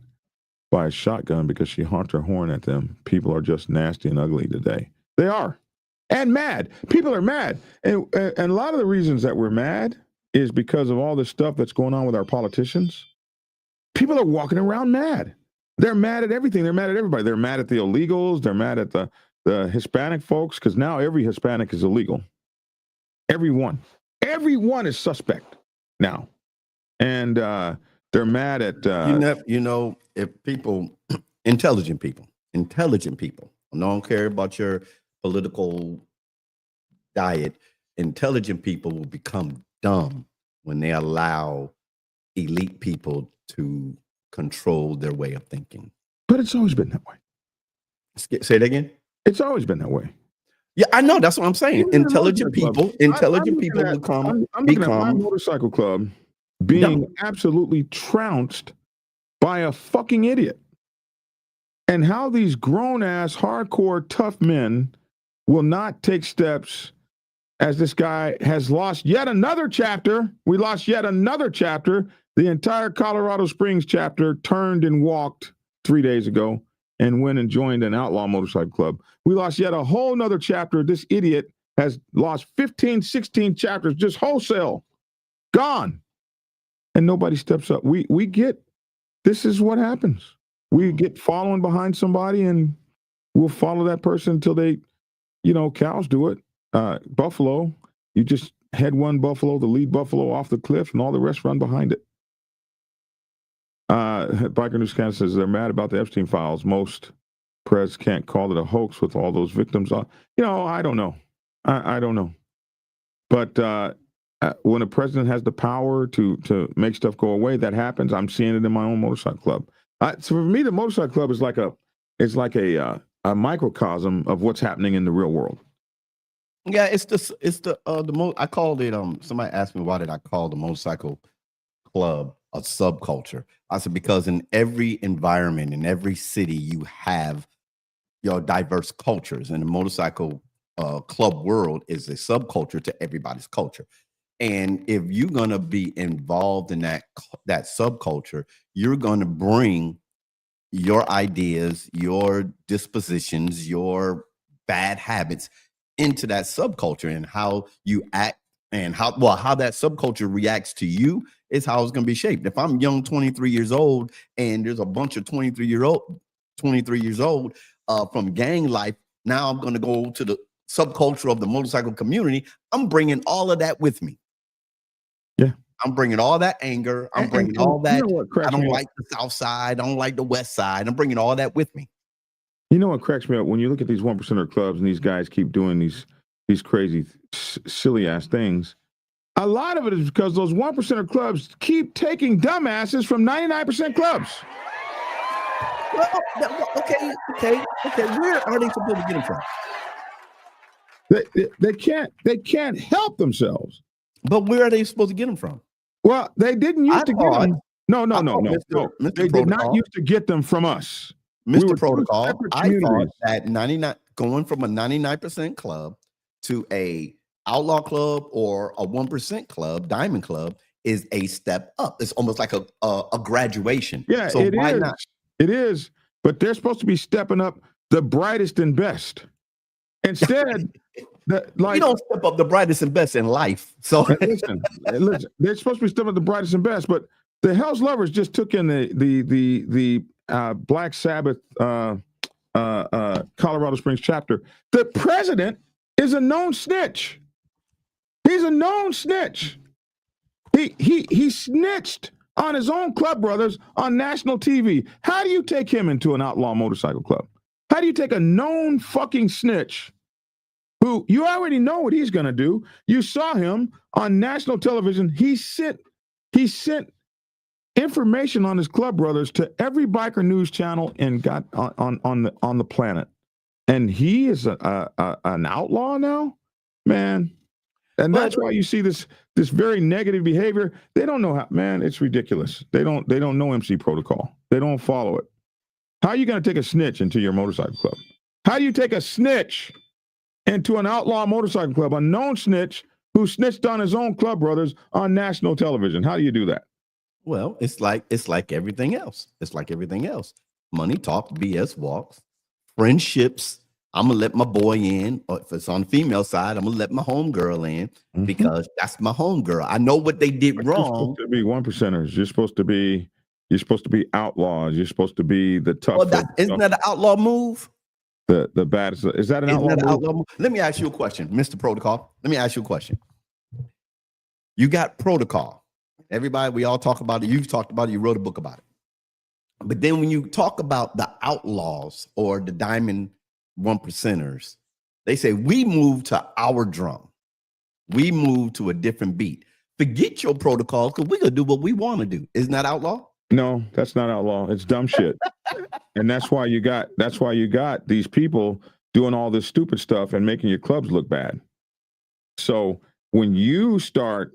by a shotgun because she honked her horn at them? People are just nasty and ugly today. They are. And mad. People are mad. And a lot of the reasons that we're mad is because of all this stuff that's going on with our politicians. People are walking around mad. They're mad at everything. They're mad at everybody. They're mad at the illegals. They're mad at the Hispanic folks, because now every Hispanic is illegal. Everyone is suspect now. And they're mad at if people, intelligent people, I don't care about your political diet. Intelligent people will become dumb when they allow elite people to control their way of thinking. But it's always been that way. Say it again. It's always been that way. Yeah, I know. That's what I'm saying. Intelligent people become. I'm looking at my motorcycle club being absolutely trounced by a fucking idiot. And how these grown-ass, hardcore, tough men will not take steps as this guy has lost yet another chapter. We lost yet another chapter. The entire Colorado Springs chapter turned and walked 3 days ago and went and joined an outlaw motorcycle club. We lost yet a whole nother chapter. This idiot has lost 15, 16 chapters, just wholesale, gone. And nobody steps up. We get, this is what happens. We get following behind somebody and we'll follow that person until they, cows do it. Buffalo, you just head one buffalo, the lead buffalo off the cliff, and all the rest run behind it. Biker News Canada says they're mad about the Epstein files. Most press can't call it a hoax with all those victims. I don't know. I don't know. But when a president has the power to make stuff go away, that happens. I'm seeing it in my own motorcycle club. So for me, the motorcycle club is like a microcosm of what's happening in the real world. Yeah, I called it. Somebody asked me why did I call the motorcycle club a subculture? I said because in every environment, in every city, you have your diverse cultures, and the motorcycle club world is a subculture to everybody's culture. And if you're gonna be involved in that subculture, you're gonna bring your ideas, your dispositions, your bad habits into that subculture, and how you act and how that subculture reacts to you is how it's going to be shaped. If I'm young, 23 years old, and there's a bunch of 23 years old from gang life, now I'm going to go to the subculture of the motorcycle community. I'm bringing all of that with me. Yeah. I'm bringing all that anger. I'm bringing all that. You know what cracks I don't me like the South Side. I don't like the West Side. I'm bringing all that with me. You know what cracks me up? When you look at these 1%er clubs and these guys keep doing these crazy, silly ass things, a lot of it is because those 1%er clubs keep taking dumbasses from 99% clubs. Well, okay. Where are they supposed to get them from? They can't help themselves. But where are they supposed to get them from? Well, they didn't used to get them. No. Mr. They did not used to get them from us. Mr. Protocol, I thought that 99 going from a 99% club to a outlaw club or a 1% club, diamond club, is a step up. It's almost like a graduation. Yeah, so it why is. not? It is, but they're supposed to be stepping up the brightest and best. Instead, you don't step up the brightest and best in life. So listen, they're supposed to be stepping up the brightest and best, but the Hell's Lovers just took in the Black Sabbath Colorado Springs chapter. The president is a known snitch. He's a known snitch. He snitched on his own club brothers on national TV. How do you take him into an outlaw motorcycle club? How do you take a known fucking snitch who you already know what he's going to do? You saw him on national television. He sent information on his club brothers to every biker news channel and got on the planet. And he is an outlaw now, man. And that's why you see this very negative behavior. They don't know how, man, it's ridiculous. They don't know MC protocol. They don't follow it. How are you going to take a snitch into your motorcycle club? How do you take a snitch into an outlaw motorcycle club, a known snitch who snitched on his own club brothers on national television? How do you do that? Well, it's like everything else. It's like everything else. Money talk, BS walks, friendships. I'm gonna let my boy in, or if it's on the female side, I'm gonna let my homegirl in because that's my homegirl. I know what they did wrong. You're supposed to be 1%ers. You're supposed to be outlaws. You're supposed to be the tough. Well, isn't that an outlaw move? The baddest. Is that an outlaw move? Let me ask you a question, Mr. Protocol. Let me ask you a question. You got protocol. Everybody, we all talk about it. You've talked about it. You wrote a book about it. But then when you talk about the outlaws or the diamond 1%ers, they say we move to our drum. We move to a different beat. Forget your protocols because we're gonna do what we want to do. Isn't that outlaw? No, that's not outlaw. It's dumb shit. And that's why you got these people doing all this stupid stuff and making your clubs look bad. So when you're supposed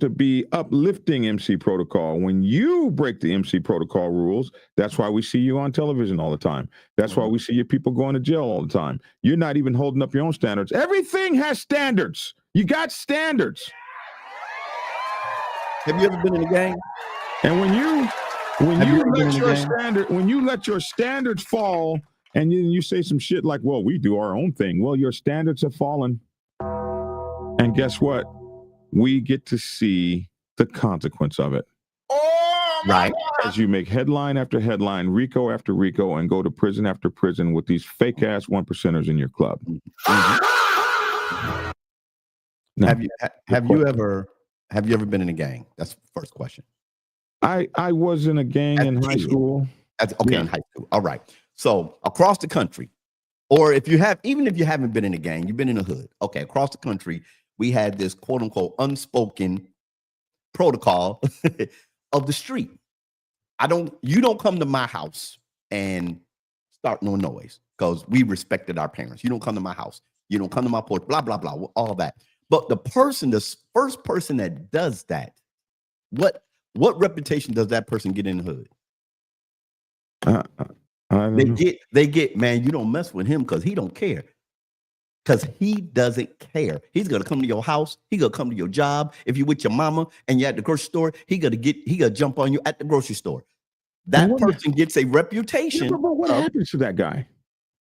to be uplifting MC protocol. When you break the MC protocol rules, that's why we see you on television all the time. That's why we see your people going to jail all the time. You're not even holding up your own standards. Everything has standards. You got standards. Have you ever been in a gang? And when you let your standards fall and you say some shit like, well, we do our own thing. Well, your standards have fallen. And guess what? We get to see the consequence of it. Oh, right. As you make headline after headline, RICO after RICO, and go to prison after prison with these fake ass 1%ers in your club. Mm-hmm. Now, have you ever been in a gang? That's the first question. I was in a gang in high school. In high school. All right. So across the country, or even if you haven't been in a gang, you've been in a hood. Okay, across the country, we had this quote unquote unspoken protocol of the street. You don't come to my house and start no noise because we respected our parents. You don't come to my house. You don't come to my porch, blah, blah, blah, all that. But the first person that does that, what reputation does that person get in the hood? They get, man, you don't mess with him because he don't care. because he doesn't care. He's gonna come to your house. He gonna come to your job. If you're with your mama and you're at the grocery store, he gonna jump on you at the grocery store. That person gets a reputation. But what happens to that guy?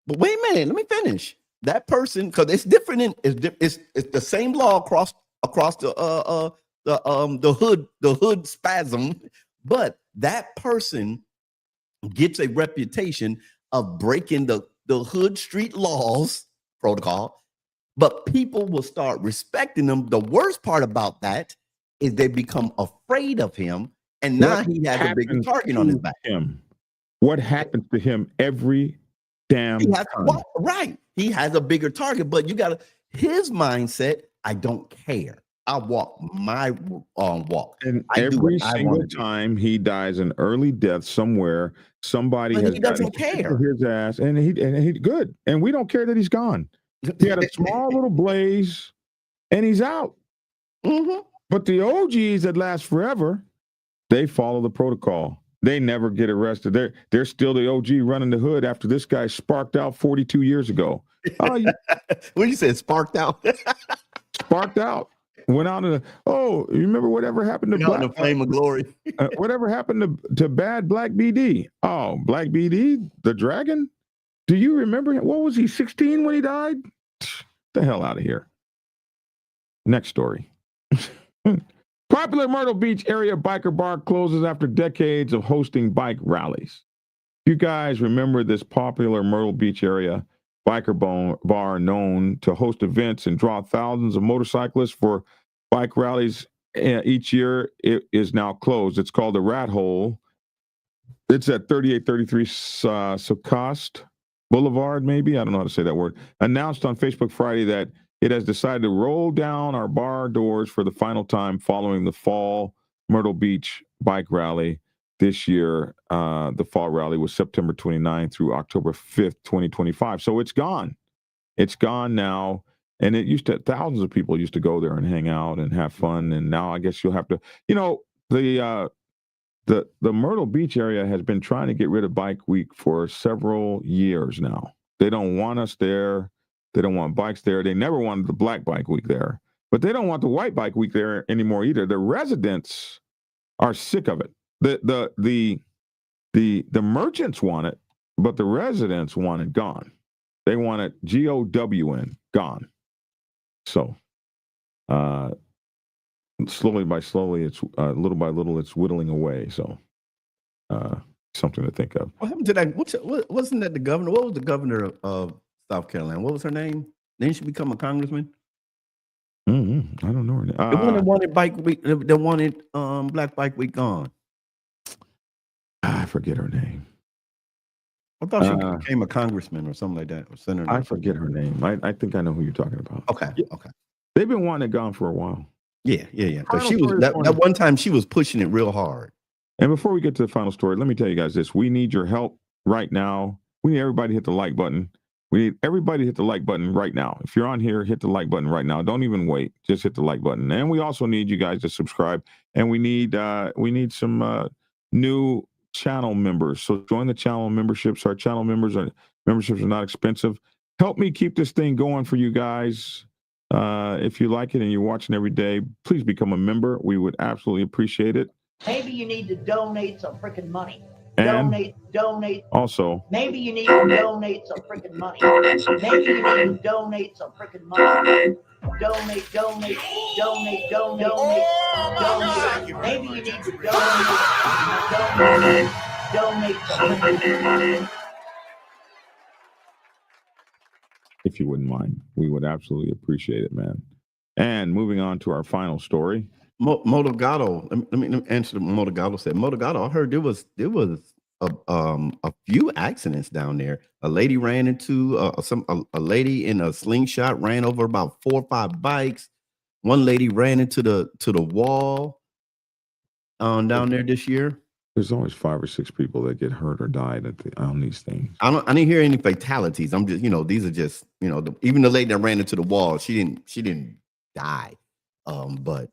But wait a minute, let me finish. That person, because it's different. It's the same law across the hood spasm, but that person gets a reputation of breaking the hood street laws protocol, but people will start respecting them. The worst part about that is they become afraid of him, and now he has a bigger target on his back. What happens to him every damn time? Right. He has a bigger target, but you got his mindset. I don't care. I walk my walk. And every single time he dies an early death somewhere, somebody he doesn't care. His ass, and he good. And we don't care that he's gone. He had a small little blaze, and he's out. Mm-hmm. But the OGs that last forever, they follow the protocol. They never get arrested. They're still the OG running the hood after this guy sparked out 42 years ago. What you said? Sparked out. Sparked out. Went out in you remember whatever happened to Black, the flame of glory? Whatever happened to bad Black BD? Oh, Black BD, the dragon? Do you remember him? What was he, 16 when he died? The hell out of here. Next story. Popular Myrtle Beach area biker bar closes after decades of hosting bike rallies. You guys remember this popular Myrtle Beach area biker bar known to host events and draw thousands of motorcyclists for bike rallies each year? It is now closed. It's called the Rat Hole. It's at 3833 Socost Boulevard, maybe. I don't know how to say that word. Announced on Facebook Friday that it has decided to roll down our bar doors for the final time following the fall Myrtle Beach bike rally. This year, the fall rally was September 29th through October 5th, 2025. So it's gone. It's gone now. And it used to, thousands of people used to go there and hang out and have fun. And now I guess you'll have to, the Myrtle Beach area has been trying to get rid of Bike Week for several years now. They don't want us there. They don't want bikes there. They never wanted the Black Bike Week there, but they don't want the White Bike Week there anymore either. The residents are sick of it. The merchants want it, but the residents want it gone. They want it GOWN, gone. So, slowly by slowly, it's little by little, it's whittling away. So, something to think of. What happened to that? Wasn't that the governor? What was the governor of South Carolina? What was her name? Didn't she become a congressman? I don't know her name. The one that wanted Bike Week, that wanted Black Bike Week gone. I forget her name. I thought she became a congressman or something like that, or senator. I forget her name. I think I know who you're talking about. Okay. They've been wanting it gone for a while. Yeah. Because she was that one time she was pushing it real hard. And before we get to the final story, let me tell you guys this: we need your help right now. We need everybody to hit the like button. We need everybody to hit the like button right now. If you're on here, hit the like button right now. Don't even wait. Just hit the like button. And we also need you guys to subscribe. And we need some new channel members. So join the channel memberships. Our channel memberships are not expensive. Help me keep this thing going for you guys. If you like it and you're watching every day, please become a member. We would absolutely appreciate it. Maybe you need to donate some freaking money. And Donate. also, maybe you need to donate some freaking money. Maybe you need to donate some freaking money. Donate. Maybe you need to donate some freaking money. if you wouldn't mind, we would absolutely appreciate it, man. And moving on to our final story. Motogato. Let me answer what Motogato said. Motogato, I heard there was a few accidents down there. A lady ran into a lady in a slingshot, ran over about 4 or 5 bikes. One lady ran into the wall down there this year. There's always 5 or 6 people that get hurt or died on these things. I didn't hear any fatalities. I'm just, these are just, even the lady that ran into the wall, she didn't die. But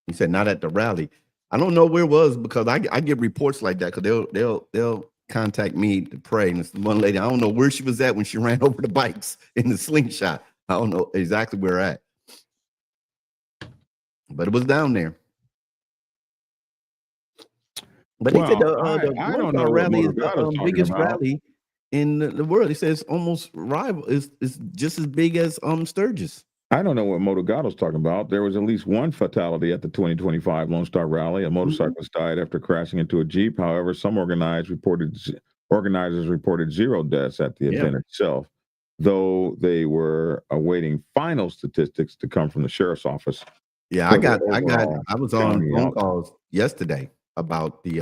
he said not at the rally. I don't know where it was because I get reports like that because they'll contact me to pray. And this one lady, I don't know where she was at when she ran over the bikes in the slingshot. I don't know exactly where at, but it was down there. But he said the I don't Lone know Star what rally is Motogato's the talking biggest about. rally in the world. He says almost rival is just as big as Sturgis. I don't know what Motogato's talking about. There was at least one fatality at the 2025 Lone Star Rally. A motorcyclist died after crashing into a Jeep. However, some organizers reported 0 deaths at the event itself, though they were awaiting final statistics to come from the sheriff's office. Yeah, I was on phone calls yesterday about the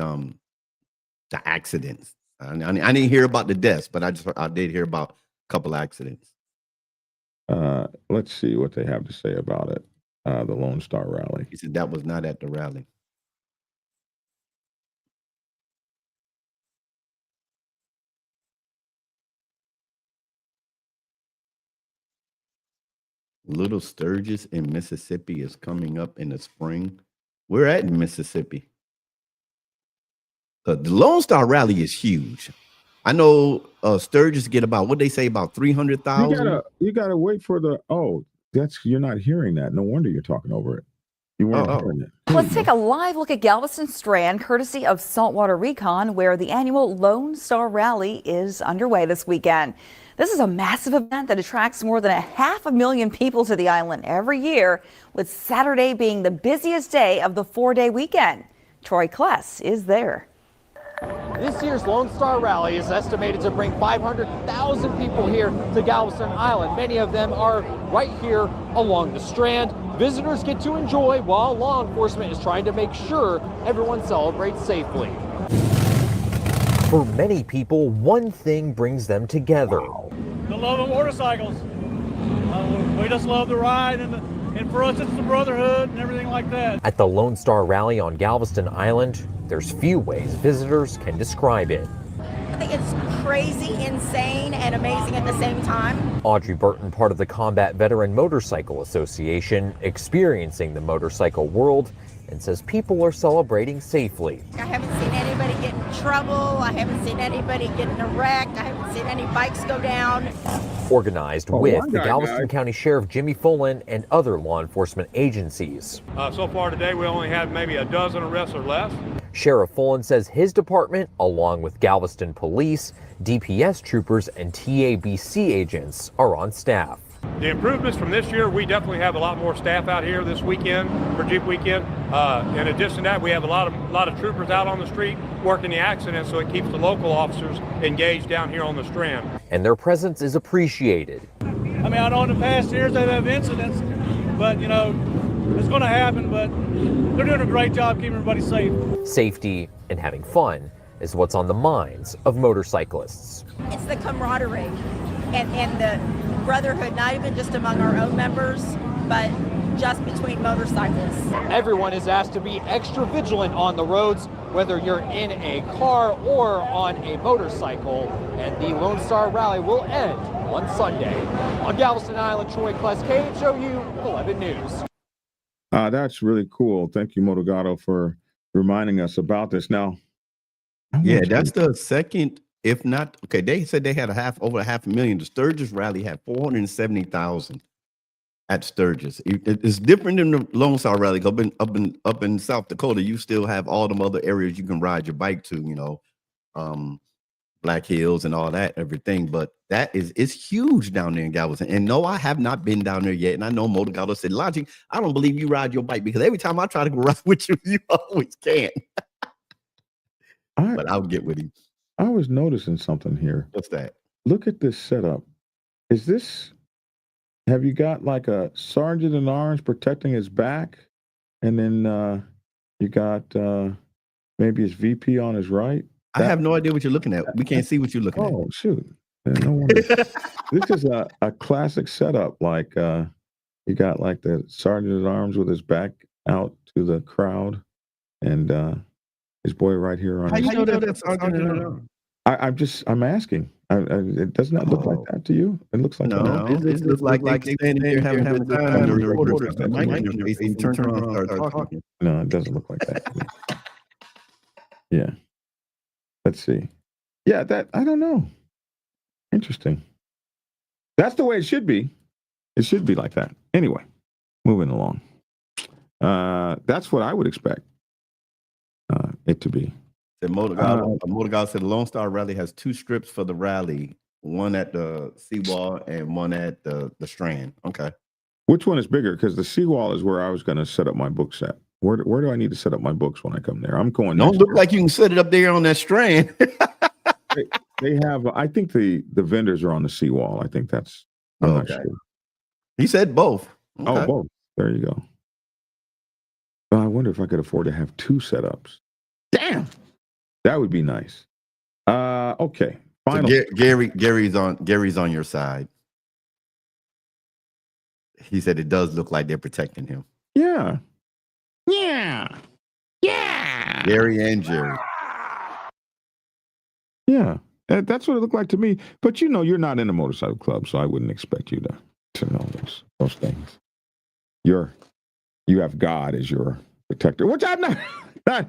accidents. I didn't hear about the deaths, but I did hear about a couple accidents. Let's see what they have to say about it. The Lone Star Rally. He said that was not at the rally. Little Sturgis in Mississippi is coming up in the spring. We're at Mississippi. The Lone Star Rally is huge. I know Sturgis get about what they say about 300,000. You gotta wait for the you're not hearing that. No wonder you're talking over it. You weren't hearing it. Let's take a live look at Galveston Strand, courtesy of Saltwater Recon, where the annual Lone Star Rally is underway this weekend. This is a massive event that attracts more than 500,000 people to the island every year, with Saturday being the busiest day of the 4-day weekend. Troy Kless is there. This year's Lone Star Rally is estimated to bring 500,000 people here to Galveston Island. Many of them are right here along the Strand. Visitors get to enjoy while law enforcement is trying to make sure everyone celebrates safely. For many people, one thing brings them together. The love of motorcycles. We just love the ride, and for us it's the brotherhood and everything like that. At the Lone Star Rally on Galveston Island, there's few ways visitors can describe it. I think it's crazy, insane, and amazing at the same time. Audrey Burton, part of the Combat Veteran Motorcycle Association, experiencing the motorcycle world, and says people are celebrating safely. I haven't seen anybody get in trouble. I haven't seen anybody get in a wreck. I haven't seen any bikes go down. Organized with the Galveston County Sheriff Jimmy Fullen and other law enforcement agencies. So far today, we only had maybe a dozen arrests or less. Sheriff Fullen says his department, along with Galveston Police, DPS troopers, and TABC agents, are on staff. The improvements from this year, we definitely have a lot more staff out here this weekend for Jeep Weekend. In addition to that, we have a lot of troopers out on the street working the accidents, so it keeps the local officers engaged down here on the Strand. And their presence is appreciated. I mean, I know in the past years they've had incidents, but you know, it's going to happen, but they're doing a great job keeping everybody safe. Safety and having fun is what's on the minds of motorcyclists. It's the camaraderie and the brotherhood, not even just among our own members, but just between motorcyclists. Everyone is asked to be extra vigilant on the roads, whether you're in a car or on a motorcycle, and the Lone Star Rally will end on Sunday. On Galveston Island, Troy Kless, KHOU 11 News. That's really cool. Thank you, Motogato, for reminding us about this. Now, yeah, that's the second, if not, okay, they said they had over 500,000. The Sturgis Rally had 470,000 at Sturgis. It's different than the Lone Star Rally. Up in South Dakota, you still have all them other areas you can ride your bike to, you know, Black Hills and all that, everything. But it's huge down there in Galveston. And no, I have not been down there yet. And I know Motogato said, Logic, I don't believe you ride your bike, because every time I try to go ride with you, you always can't. But I'll get with him. I was noticing something here. What's that? Look at this setup. Have you got like a sergeant in arms protecting his back? And then you got maybe his VP on his right? I have no idea what you're looking at. We can't see what you're looking at. Oh, shoot. No wonder. This is a classic setup. Like you got like the sergeant at arms with his back out to the crowd, and his boy right here on. How you know that's sergeant at arms? I'm asking. It does not look like that to you. It looks like no. It looks like they standing there having a good time. The reporter turn around and start talking. No, it doesn't look like that. Yeah. Let's see. Yeah, that I don't know. Interesting. That's the way it should be. It should be like that. Anyway, moving along. That's what I would expect it to be. The Motorgal said the Lone Star Rally has 2 strips for the rally, one at the seawall and one at the Strand. Okay. Which one is bigger? Because the seawall is where I was going to set up my book set. Where do I need to set up my books when I come there? I'm going. Don't look like you can set it up there on that Strand. they have. I think the vendors are on the seawall. I think that's. I'm not sure. He said both. Okay. Oh, both. There you go. Well, I wonder if I could afford to have 2 setups. Damn, that would be nice. Okay. Final. So Gary's on your side. He said it does look like they're protecting him. Yeah. Yeah. Yeah. Gary and Jerry. Yeah. That's what it looked like to me. But you're not in a motorcycle club, so I wouldn't expect you to know those things. You have God as your protector, which I'm not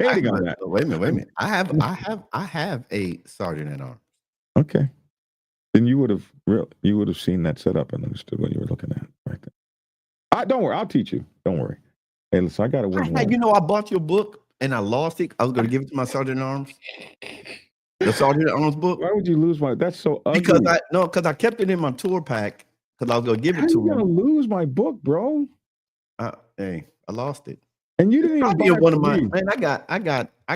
hating on that. Wait a minute. I have a sergeant at arms. Okay. Then you would have seen that set up and understood what you were looking at right there. Don't worry, I'll teach you. Don't worry. Hey, listen, I got to win. I bought your book and I lost it. I was going to give it to my sergeant at arms. The sergeant at arms book. Why would you lose my? That's so ugly. Because I kept it in my tour pack because I was going to give it to him. You're going to lose my book, bro. Hey, I lost it. And you didn't even buy one it of my. me. Man, I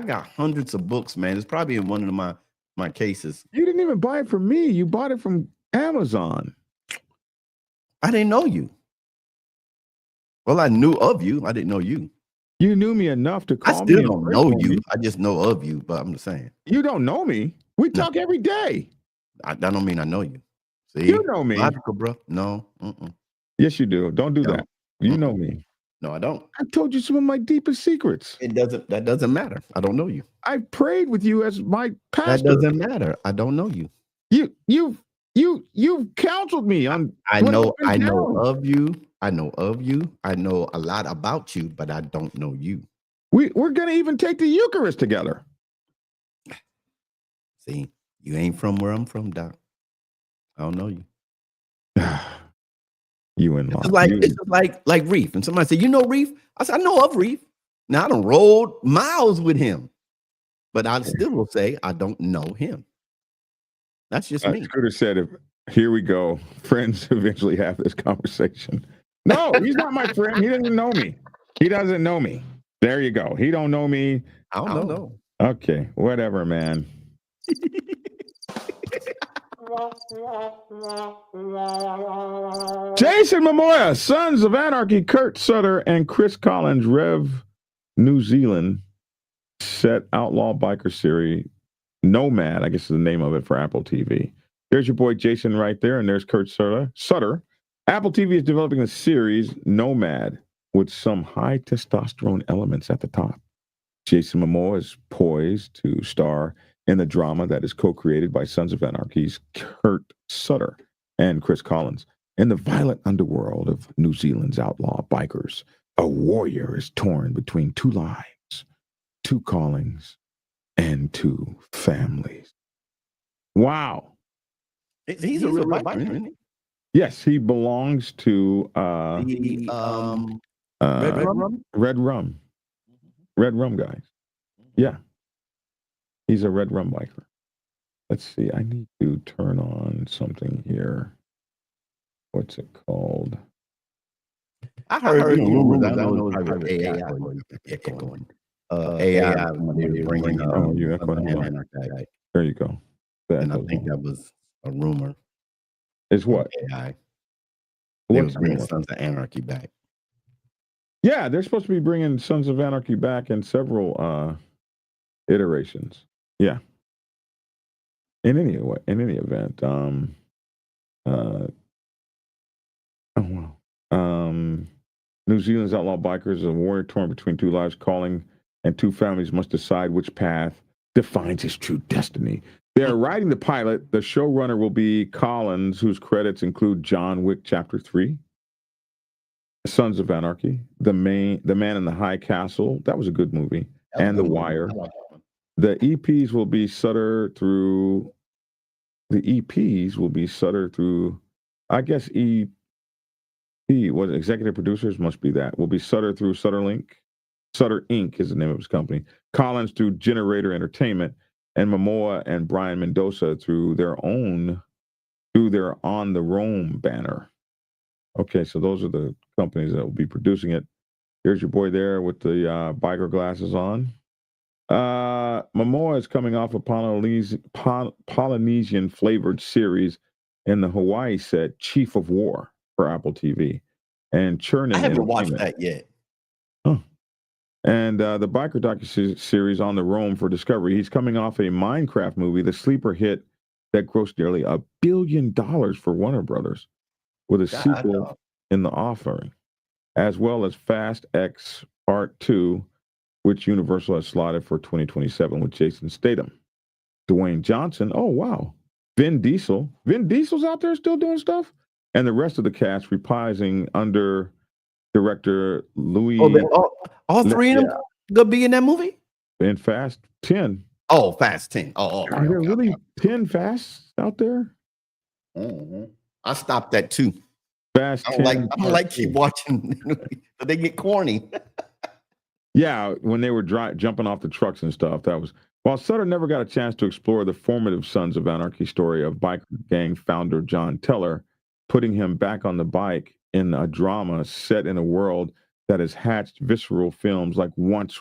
got hundreds of books, man. It's probably in one of my cases. You didn't even buy it from me. You bought it from Amazon. I didn't know you. Well, I knew of you. I didn't know you. You knew me enough to call me. I still don't know you. I just know of you, but I'm just saying. You don't know me. We talk every day. That don't mean I know you. See? You know me. Logical, bro. No. Yes, you do. Don't do that. You know me. No, I don't. I told you some of my deepest secrets. That doesn't matter. I don't know you. I prayed with you as my pastor. That doesn't matter. I don't know you. You've counseled me on. I know of you. I know of you. I know a lot about you, but I don't know you. We're gonna even take the Eucharist together. See, you ain't from where I'm from, Doc. I don't know you. You in law. It's like Reef. And somebody said, you know Reef? I said, I know of Reef. Now I done rode miles with him. But I still will say I don't know him. That's just me. Scooter said, here we go. Friends eventually have this conversation. No, he's not my friend. He doesn't know me. He doesn't know me. There you go. He don't know me. I don't know. Okay, whatever, man. Jason Momoa, Sons of Anarchy, Kurt Sutter, and Chris Collins, Rev New Zealand, set Outlaw Biker Series, Nomad, I guess is the name of it, for Apple TV. There's your boy Jason right there, and there's Kurt Sutter. Apple TV is developing a series, Nomad, with some high testosterone elements at the top. Jason Momoa is poised to star in the drama that is co-created by Sons of Anarchy's Kurt Sutter and Chris Collins. In the violent underworld of New Zealand's outlaw bikers, a warrior is torn between 2 lives, 2 callings, and 2 families. Wow. He's a real biker, isn't he? Yes, he belongs to Red Rum guys. Yeah. He's a Red Rum biker. Let's see. I need to turn on something here. What's it called? I heard rumors. I know it's AI. AI when they were bringing there you go. And I think that was a rumor. Is what? AI. They was bringing Sons of Anarchy back. Yeah, they're supposed to be bringing Sons of Anarchy back in several iterations. Yeah. In any event, New Zealand's outlaw bikers, a warrior torn between 2 lives, calling, and 2 families must decide which path defines his true destiny. They're writing the pilot. The showrunner will be Collins, whose credits include John Wick Chapter 3, Sons of Anarchy, The Man in the High Castle. That was a good movie. And The Wire. The EPs will be Sutter through. I guess what executive producers must be that. Will be Sutter through Sutterlink. Sutter Inc. is the name of his company. Collins through Generator Entertainment, and Momoa and Brian Mendoza through their On the Rome banner. Okay, so those are the companies that will be producing it. Here's your boy there with the biker glasses on. Momoa is coming off a Polynesian flavored series in the Hawaii set Chief of War for Apple TV. And Chernin I haven't watched Entertainment. that yet. And the biker docu-series On the Roam for Discovery. He's coming off a Minecraft movie, the sleeper hit that grossed nearly $1 billion for Warner Brothers, with a sequel in the offering, as well as Fast X Part 2, which Universal has slotted for 2027 with Jason Statham, Dwayne Johnson. Oh, wow. Vin Diesel. Vin Diesel's out there still doing stuff? And the rest of the cast reprising under director Louis. All three of them gonna be in that movie? In Fast 10. Oh, Fast 10. Oh, Are there really 10 Fasts out there? Mm-hmm. I stopped that too. Fast 10. I don't like keep watching, but they get corny. Yeah, when they were jumping off the trucks and stuff, that was. While Sutter never got a chance to explore the formative Sons of Anarchy story of biker gang founder John Teller, putting him back on the bike in a drama set in a world that has hatched visceral films like Once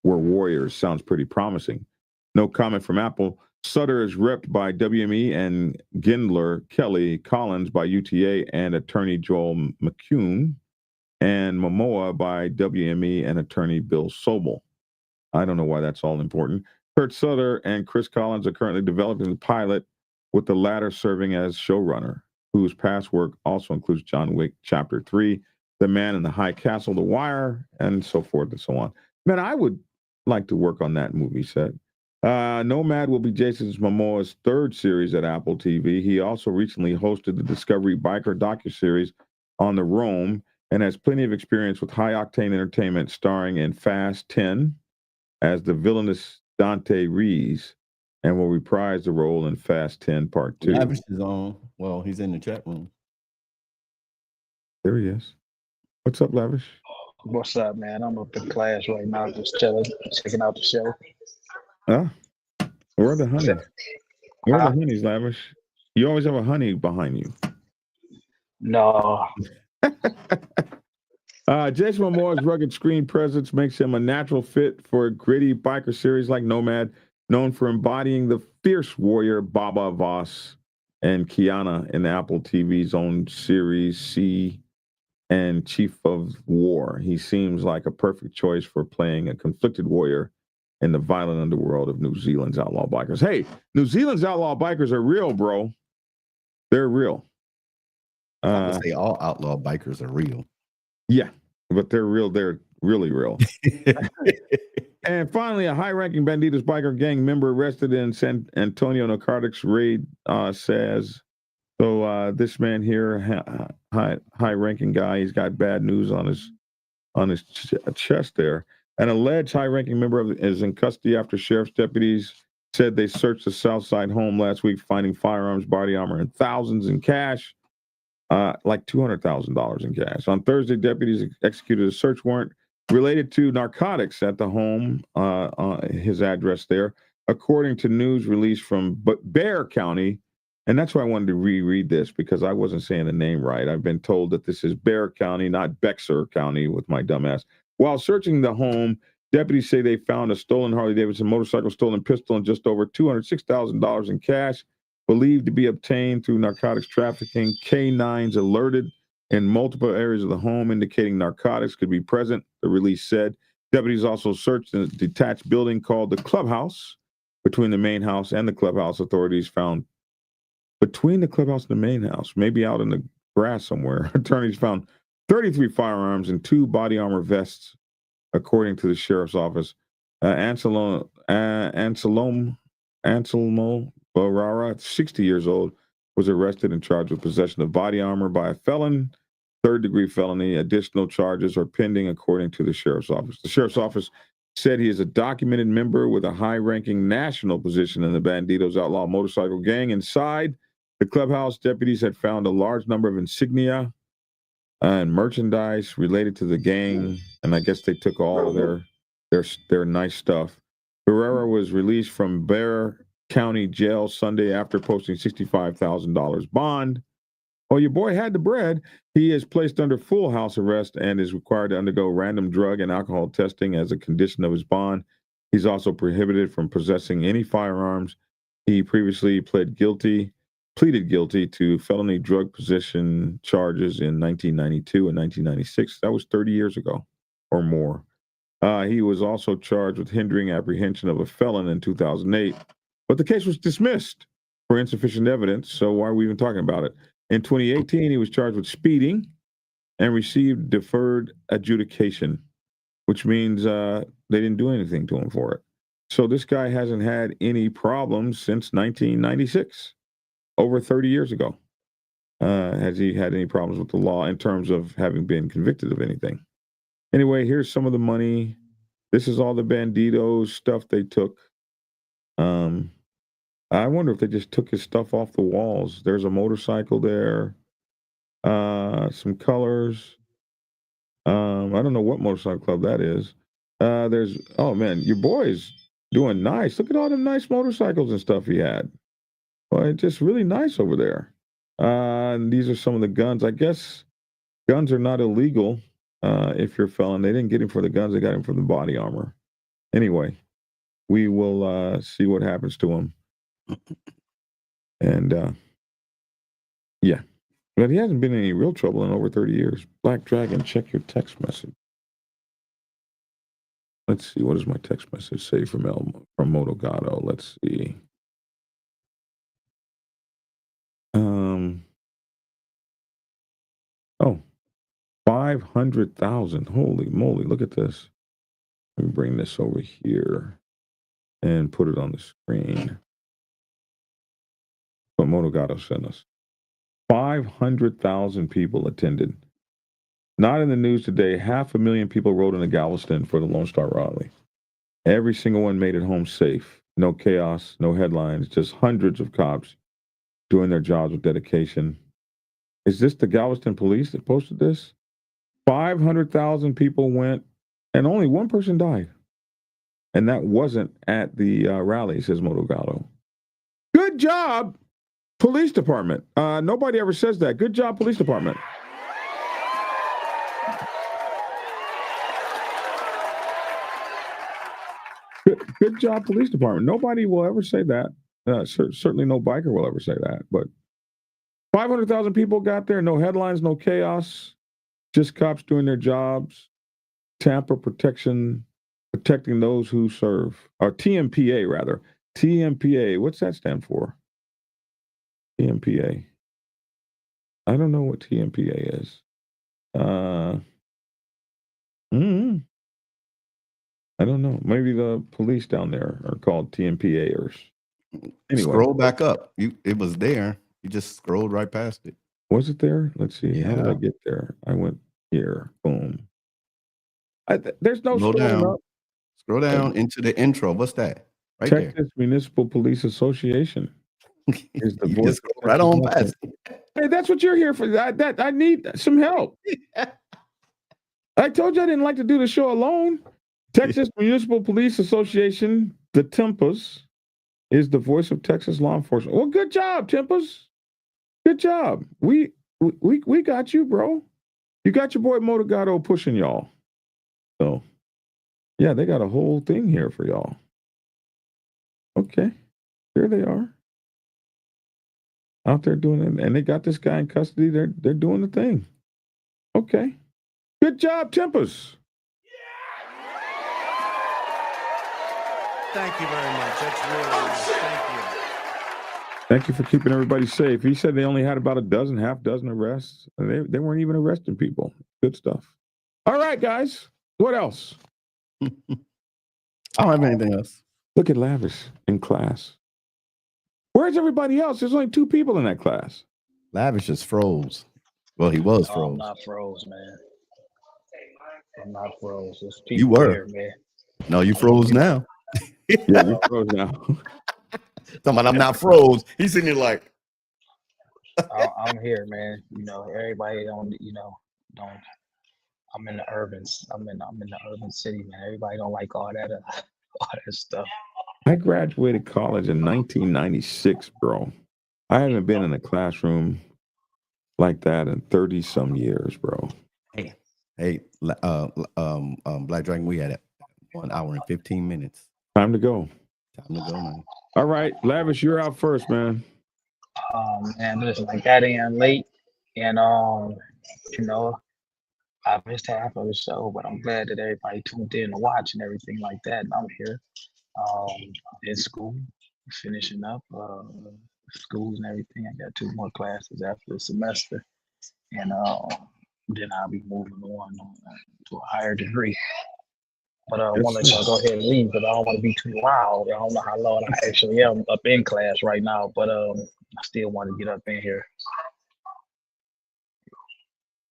Were Warriors sounds pretty promising. No comment from Apple. Sutter is repped by WME and Gindler, Kelly, Collins by UTA and attorney Joel McCune, and Momoa by WME and attorney Bill Sobel. I don't know why that's all important. Kurt Sutter and Chris Collins are currently developing the pilot, with the latter serving as showrunner, whose past work also includes John Wick Chapter 3, The Man in the High Castle, The Wire, and so forth and so on. Man, I would like to work on that movie set. Nomad will be Jason Momoa's third series at Apple TV. He also recently hosted the Discovery Biker docuseries On the Roam and has plenty of experience with high-octane entertainment, starring in Fast 10 as the villainous Dante Rees, and will reprise the role in Fast 10 Part 2. Lavish is on. Well, he's in the chat room. There he is. What's up, Lavish? What's up, man? I'm up in class right now, just chilling, checking out the show. Where are the honeys? Where are the honeys, Lavish? You always have a honey behind you. No. Jason Momoa's rugged screen presence makes him a natural fit for a gritty biker series like Nomad, known for embodying the fierce warrior Baba Voss and Kiana in Apple TV's own series C and Chief of War. He seems like a perfect choice for playing a conflicted warrior in the violent underworld of New Zealand's outlaw bikers. Hey, New Zealand's outlaw bikers are real, bro. They're real. I would say all outlaw bikers are real. Yeah, but they're real. They're really real. And finally, a high-ranking Bandidos biker gang member arrested in San Antonio narcotics raid says. So this man here, high-ranking guy, he's got bad news on his chest there. An alleged high-ranking member is in custody after sheriff's deputies said they searched the Southside home last week, finding firearms, body armor, and thousands in cash. Like $200,000 in cash. On Thursday, deputies executed a search warrant related to narcotics at the home, his address there, according to news released from Bexar County. And that's why I wanted to reread this, because I wasn't saying the name right. I've been told that this is Bexar County, not Bexar County, with my dumbass. While searching the home, deputies say they found a stolen Harley-Davidson motorcycle, stolen pistol, and just over $206,000 in cash, believed to be obtained through narcotics trafficking. K9s alerted in multiple areas of the home, indicating narcotics could be present, the release said. Deputies also searched a detached building called the Clubhouse. Between the main house and the clubhouse, authorities found between the clubhouse and the main house, maybe out in the grass somewhere, attorneys found 33 firearms and 2 body armor vests, according to the sheriff's office. Anselmo Barara, 60 years old, was arrested and charged with possession of body armor by a felon, third-degree felony. Additional charges are pending, according to the sheriff's office. The sheriff's office said he is a documented member with a high-ranking national position in the Bandidos Outlaw Motorcycle Gang. Inside the clubhouse, deputies had found a large number of insignia and merchandise related to the gang, and I guess they took all of their nice stuff. Herrera was released from Brawler County Jail Sunday after posting $65,000 bond. Well, your boy had the bread. He is placed under full house arrest and is required to undergo random drug and alcohol testing as a condition of his bond. He's also prohibited from possessing any firearms. He previously pleaded guilty to felony drug possession charges in 1992 and 1996. That was 30 years ago or more. He was also charged with hindering apprehension of a felon in 2008, but the case was dismissed for insufficient evidence. So why are we even talking about it? In 2018, he was charged with speeding and received deferred adjudication, which means they didn't do anything to him for it. So this guy hasn't had any problems since 1996, over 30 years ago. Has he had any problems with the law in terms of having been convicted of anything? Anyway, here's some of the money. This is all the Bandidos stuff they took. I wonder if they just took his stuff off the walls. There's a motorcycle there, some colors. I don't know what motorcycle club that is. Oh man, your boy's doing nice. Look at all them nice motorcycles and stuff he had. Well, it's just really nice over there. And these are some of the guns. I guess guns are not illegal if you're a felon. They didn't get him for the guns. They got him for the body armor. Anyway, we will see what happens to him. And yeah, but he hasn't been in any real trouble in over 30 years. Black Dragon, check your text message. Let's see, what does my text message say from Motogato? Let's see. Oh, 500,000. Holy moly, look at this. Let me bring this over here and put it on the screen. What Motogato sent us. 500,000 people attended. Not in the news today. 500,000 people rode into Galveston for the Lone Star Rally. Every single one made it home safe. No chaos, no headlines, just hundreds of cops doing their jobs with dedication. Is this the Galveston police that posted this? 500,000 people went, and only one person died. And that wasn't at the rally, says Motogato. Good job, police department. Nobody ever says that. Good job, police department. Good job, police department. Nobody will ever say that. Certainly no biker will ever say that. But 500,000 people got there. No headlines, no chaos. Just cops doing their jobs. Tampa protection, protecting those who serve. Or TMPA, rather. TMPA. What's that stand for? TMPA. I don't know what TMPA is. I don't know. Maybe the police down there are called TMPAers. Anyway. Scroll back up. It was there. You just scrolled right past it. Was it there? Let's see. Yeah. How did I get there? I went here. Boom. There's no Scroll scrolling down. up. Scroll down into the intro. What's that? Right Texas there. Municipal Police Association. Is the You just scroll right on past it. Hey, that's what you're here for. I need some help. I told you I didn't like to do the show alone. Texas Municipal Police Association, the Tempas, is the voice of Texas law enforcement. Well, good job, Tempas. Good job. We got you, bro. You got your boy Motogato pushing y'all. So, yeah, they got a whole thing here for y'all. Okay, here they are. Out there doing it, and they got this guy in custody. They're doing the thing. Okay, good job, Tempas. Thank you very much. That's really nice. Thank you. Thank you for keeping everybody safe. He said they only had about half dozen arrests. They weren't even arresting people. Good stuff. All right, guys. What else? I don't have anything else. Look at Lavish in class. Where's everybody else? There's only 2 people in that class. Lavish is froze. Well, he was froze. I'm not froze, man. I'm not froze. There's You people were. there, man. No, you froze now. Yeah, you froze now. Talking about I'm not froze. He's sitting there like, I'm here, man. You know, everybody don't. You know, don't. I'm in the urban. I'm in the urban city, man. Everybody don't like all that, all that stuff. I graduated college in 1996, bro. I haven't been in a classroom like that in 30 some years, bro. Hey, Black Dragon, we had 1 hour and 15 minutes. Time to go. Time to go, man. All right, Lavish, you're out first, man. Man, listen, I got in late, and you know, I missed half of the show, but I'm glad that everybody tuned in to watch and everything like that. And I'm here, in school, finishing up schools and everything. I got 2 more classes after the semester, and then I'll be moving on to a higher degree. But I want to let y'all go ahead and leave because I don't want to be too loud. I don't know how loud I actually am up in class right now, but I still want to get up in here.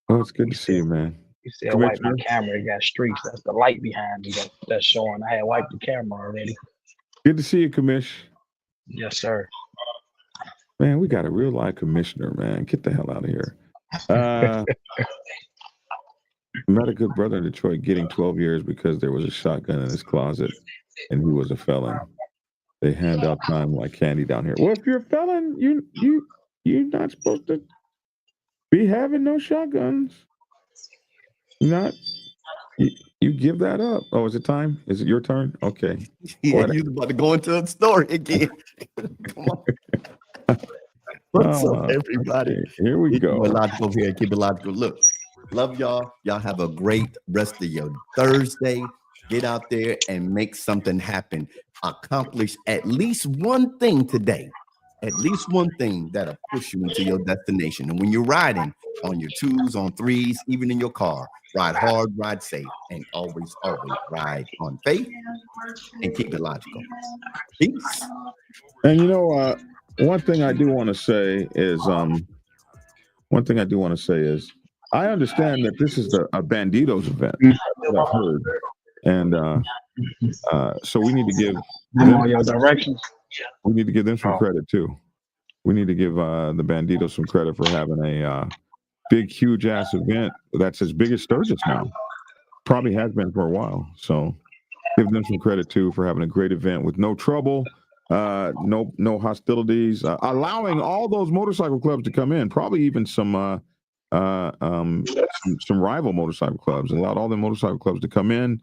Oh, it's good to see you, man. You see, I wiped my camera. It got streaks. That's the light behind me that's showing. I had wiped the camera already. Good to see you, Commish. Yes, sir. Man, we got a real live commissioner, man. Get the hell out of here. Met a good brother in Detroit getting 12 years because there was a shotgun in his closet and he was a felon. They hand out time like candy down here. Well, if you're a felon, you're not supposed to be having no shotguns. You give that up. Oh, is it time? Is it your turn? Okay. Yeah, you're about to go into a story again. Come on. What's up, everybody? Here we go. Keep it logical here. Keep it logical. Look, love y'all. Y'all have a great rest of your Thursday. Get out there and make something happen. Accomplish at least one thing today. At least one thing that'll push you into your destination. And when you're riding on your 2s, on 3s, even in your car, ride hard, ride safe, and always, always ride on faith and keep it logical. Peace. And you know, one thing I do want to say is, I understand that this is a Banditos event. I've heard, and so we need to give them your directions. We need to give them some credit too. We need to give the Banditos some credit for having a big, huge ass event that's as big as Sturgis now. Probably has been for a while. So give them some credit too for having a great event with no trouble. No hostilities, allowing all those motorcycle clubs to come in, probably even some rival motorcycle clubs, allowed all the motorcycle clubs to come in,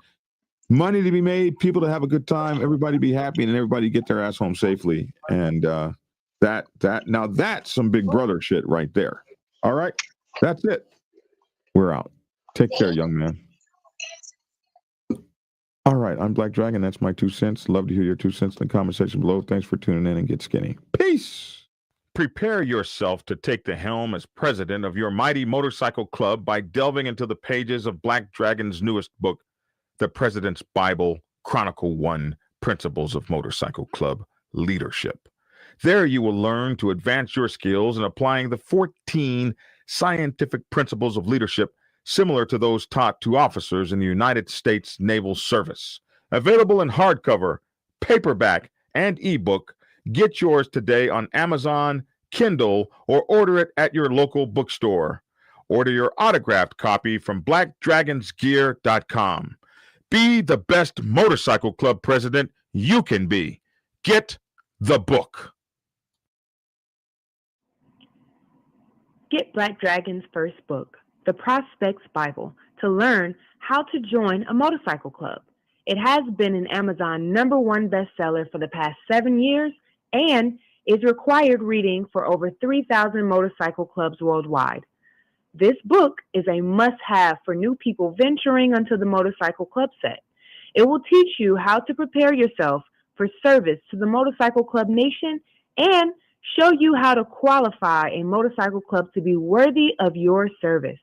money to be made, people to have a good time, everybody be happy, and everybody get their ass home safely. And now that's some big brother shit right there. All right, that's it. We're out. Take care, young man. All right, I'm Black Dragon. That's my 2 cents. Love to hear your 2 cents in the comment section below. Thanks for tuning in and get skinny. Peace. Prepare yourself to take the helm as president of your mighty motorcycle club by delving into the pages of Black Dragon's newest book, The President's Bible, Chronicle 1, Principles of Motorcycle Club Leadership. There you will learn to advance your skills in applying the 14 scientific principles of leadership similar to those taught to officers in the United States Naval Service. Available in hardcover, paperback, and ebook. Get yours today on Amazon, Kindle, or order it at your local bookstore. Order your autographed copy from blackdragonsgear.com. Be the best motorcycle club president you can be. Get the book. Get Black Dragon's first book, The Prospect's Bible, to learn how to join a motorcycle club. It has been an Amazon #1 bestseller for the past 7 years and is required reading for over 3,000 motorcycle clubs worldwide. This book is a must-have for new people venturing onto the motorcycle club set. It will teach you how to prepare yourself for service to the motorcycle club nation and show you how to qualify a motorcycle club to be worthy of your service.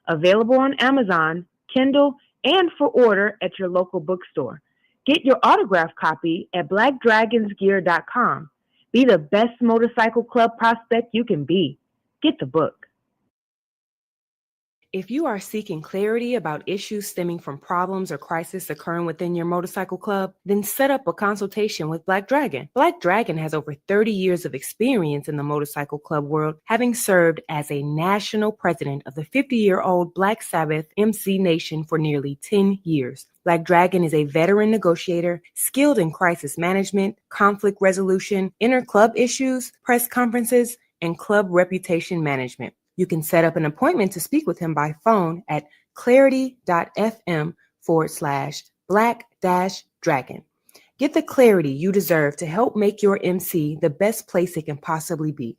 Available on Amazon, Kindle, and for order at your local bookstore. Get your autographed copy at blackdragonsgear.com. Be the best motorcycle club prospect you can be. Get the book. If you are seeking clarity about issues stemming from problems or crises occurring within your motorcycle club, then set up a consultation with Black Dragon. Black Dragon has over 30 years of experience in the motorcycle club world, having served as a national president of the 50-year-old Black Sabbath MC Nation for nearly 10 years. Black Dragon is a veteran negotiator, skilled in crisis management, conflict resolution, inter-club issues, press conferences, and club reputation management. You can set up an appointment to speak with him by phone at clarity.fm/black-dragon. Get the clarity you deserve to help make your MC the best place it can possibly be.